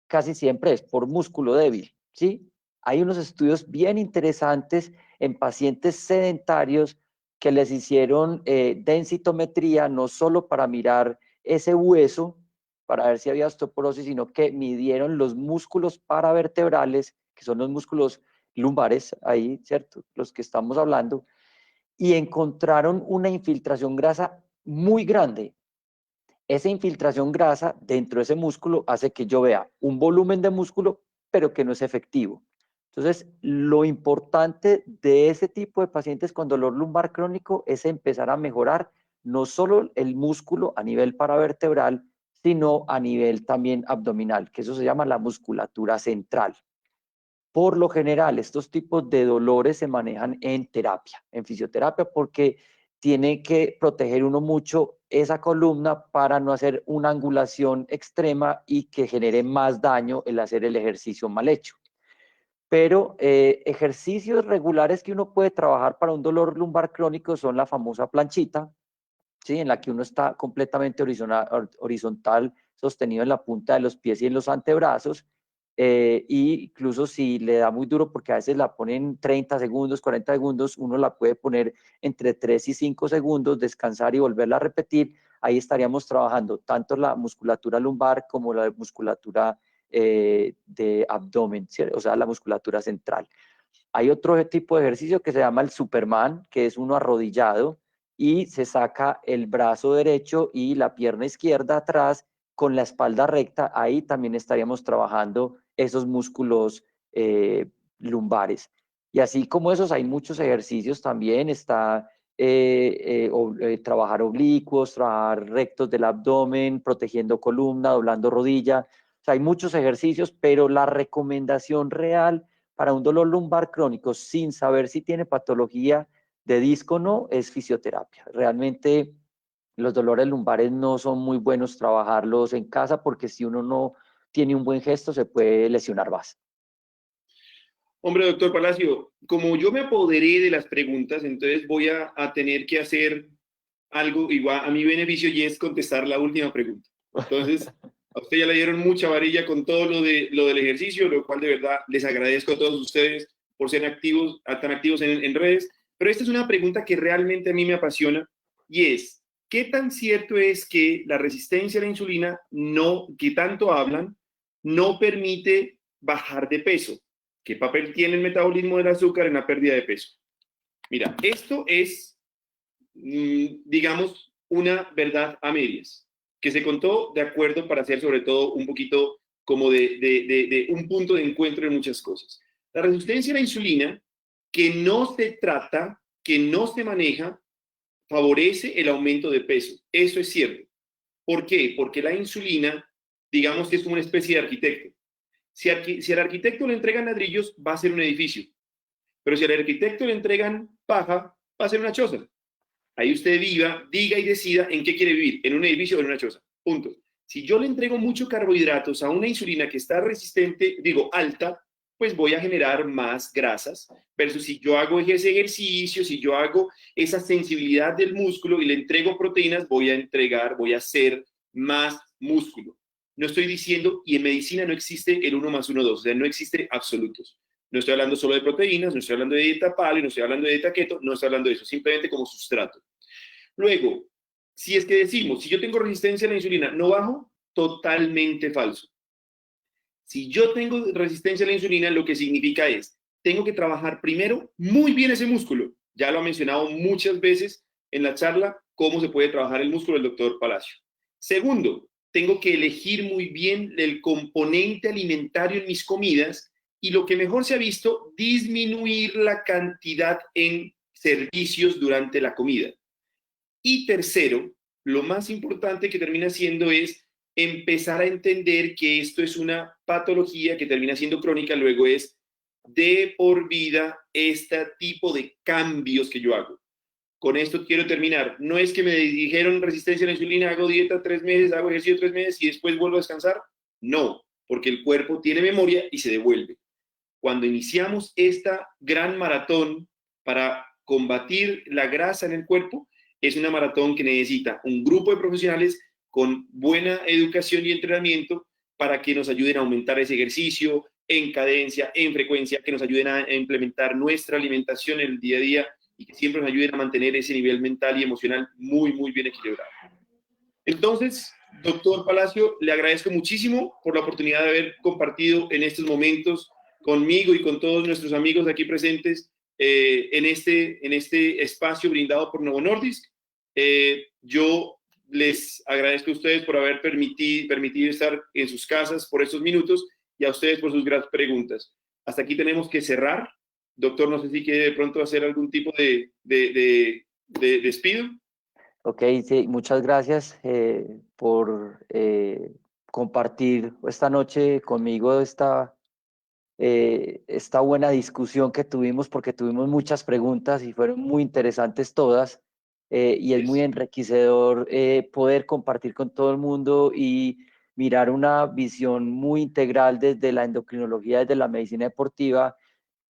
casi siempre es por músculo débil, ¿sí? Hay unos estudios bien interesantes en pacientes sedentarios que les hicieron densitometría, no solo para mirar ese hueso, para ver si había osteoporosis, sino que midieron los músculos paravertebrales, que son los músculos lumbares, ahí, ¿cierto? Los que estamos hablando, y encontraron una infiltración grasa muy grande. Esa infiltración grasa dentro de ese músculo hace que yo vea un volumen de músculo, pero que no es efectivo. Entonces, lo importante de ese tipo de pacientes con dolor lumbar crónico es empezar a mejorar no solo el músculo a nivel paravertebral, sino a nivel también abdominal, que eso se llama la musculatura central. Por lo general, estos tipos de dolores se manejan en terapia, en fisioterapia, porque tiene que proteger uno mucho esa columna para no hacer una angulación extrema y que genere más daño el hacer el ejercicio mal hecho. Pero ejercicios regulares que uno puede trabajar para un dolor lumbar crónico son la famosa planchita, ¿sí? En la que uno está completamente horizontal, sostenido en la punta de los pies y en los antebrazos, y incluso si le da muy duro, porque a veces la ponen 30 segundos, 40 segundos, uno la puede poner entre 3 y 5 segundos, descansar y volverla a repetir. Ahí estaríamos trabajando tanto la musculatura lumbar como la musculatura de abdomen, ¿sí? O sea, la musculatura central. Hay otro tipo de ejercicio que se llama el Superman, que es uno arrodillado y se saca el brazo derecho y la pierna izquierda atrás con la espalda recta. Ahí también estaríamos trabajando esos músculos lumbares. Y así como esos, hay muchos ejercicios también. Está trabajar oblicuos, trabajar rectos del abdomen, protegiendo columna, doblando rodilla. O sea, hay muchos ejercicios, pero la recomendación real para un dolor lumbar crónico sin saber si tiene patología de disco o no es fisioterapia. Realmente los dolores lumbares no son muy buenos trabajarlos en casa porque si uno no tiene un buen gesto se puede lesionar más. Hombre, doctor Palacio, como yo me apoderé de las preguntas, entonces voy a tener que hacer algo igual a mi beneficio y es contestar la última pregunta. Entonces, a usted ya le dieron mucha varilla con todo lo del ejercicio, lo cual de verdad les agradezco a todos ustedes por ser activos, tan activos en redes. Pero esta es una pregunta que realmente a mí me apasiona y es, ¿qué tan cierto es que la resistencia a la insulina, que tanto hablan, no permite bajar de peso? ¿Qué papel tiene el metabolismo del azúcar en la pérdida de peso? Mira, esto es, digamos, una verdad a medias, que se contó de acuerdo para hacer sobre todo un poquito como de un punto de encuentro en muchas cosas. La resistencia a la insulina, que no se trata, que no se maneja, favorece el aumento de peso. Eso es cierto. ¿Por qué? Porque la insulina, digamos que es como una especie de arquitecto. Si al arquitecto le entregan ladrillos, va a ser un edificio. Pero si al arquitecto le entregan paja, va a ser una choza. Ahí usted diga y decida en qué quiere vivir, en un edificio o en una choza. Punto. Si yo le entrego mucho carbohidratos a una insulina que está resistente, alta, pues voy a generar más grasas. Versus si yo hago ese ejercicio, si yo hago esa sensibilidad del músculo y le entrego proteínas, voy a hacer más músculo. No estoy diciendo, y en medicina no existe el 1 más 1, 2, o sea, no existe absolutos. No estoy hablando solo de proteínas, no estoy hablando de dieta paleo, no estoy hablando de dieta keto, no estoy hablando de eso, simplemente como sustrato. Luego, si es que decimos, si yo tengo resistencia a la insulina, ¿no bajo? Totalmente falso. Si yo tengo resistencia a la insulina, lo que significa es, tengo que trabajar primero muy bien ese músculo. Ya lo ha mencionado muchas veces en la charla, cómo se puede trabajar el músculo del doctor Palacio. Segundo, tengo que elegir muy bien el componente alimentario en mis comidas y lo que mejor se ha visto, disminuir la cantidad en servicios durante la comida. Y tercero, lo más importante que termina siendo es empezar a entender que esto es una patología que termina siendo crónica, luego es de por vida este tipo de cambios que yo hago. Con esto quiero terminar. No es que me dijeron resistencia a la insulina, hago dieta 3 meses, hago ejercicio 3 meses y después vuelvo a descansar. No, porque el cuerpo tiene memoria y se devuelve. Cuando iniciamos esta gran maratón para combatir la grasa en el cuerpo, es una maratón que necesita un grupo de profesionales con buena educación y entrenamiento para que nos ayuden a aumentar ese ejercicio en cadencia, en frecuencia, que nos ayuden a implementar nuestra alimentación en el día a día y que siempre nos ayuden a mantener ese nivel mental y emocional muy, muy bien equilibrado. Entonces, doctor Palacio, le agradezco muchísimo por la oportunidad de haber compartido en estos momentos conmigo y con todos nuestros amigos aquí presentes en este espacio brindado por Novo Nordisk. Yo les agradezco a ustedes por haber permitido estar en sus casas por estos minutos y a ustedes por sus grandes preguntas. Hasta aquí tenemos que cerrar. Doctor, no sé si quiere de pronto hacer algún tipo de despido. Ok, sí, muchas gracias por compartir esta noche conmigo esta buena discusión que tuvimos, porque tuvimos muchas preguntas y fueron muy interesantes todas, y es muy enriquecedor poder compartir con todo el mundo y mirar una visión muy integral desde la endocrinología, desde la medicina deportiva,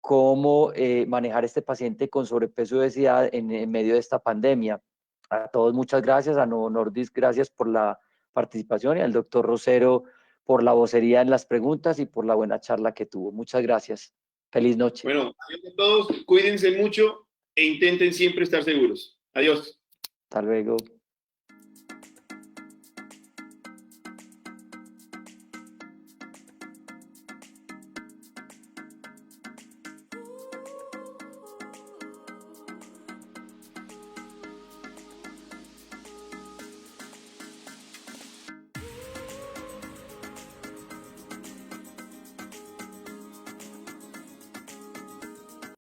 cómo manejar este paciente con sobrepeso y obesidad en medio de esta pandemia. A todos muchas gracias, a Novo Nordisk gracias por la participación y al doctor Rosero por la vocería en las preguntas y por la buena charla que tuvo. Muchas gracias. Feliz noche. Bueno, adiós a todos, cuídense mucho e intenten siempre estar seguros. Adiós. Hasta luego.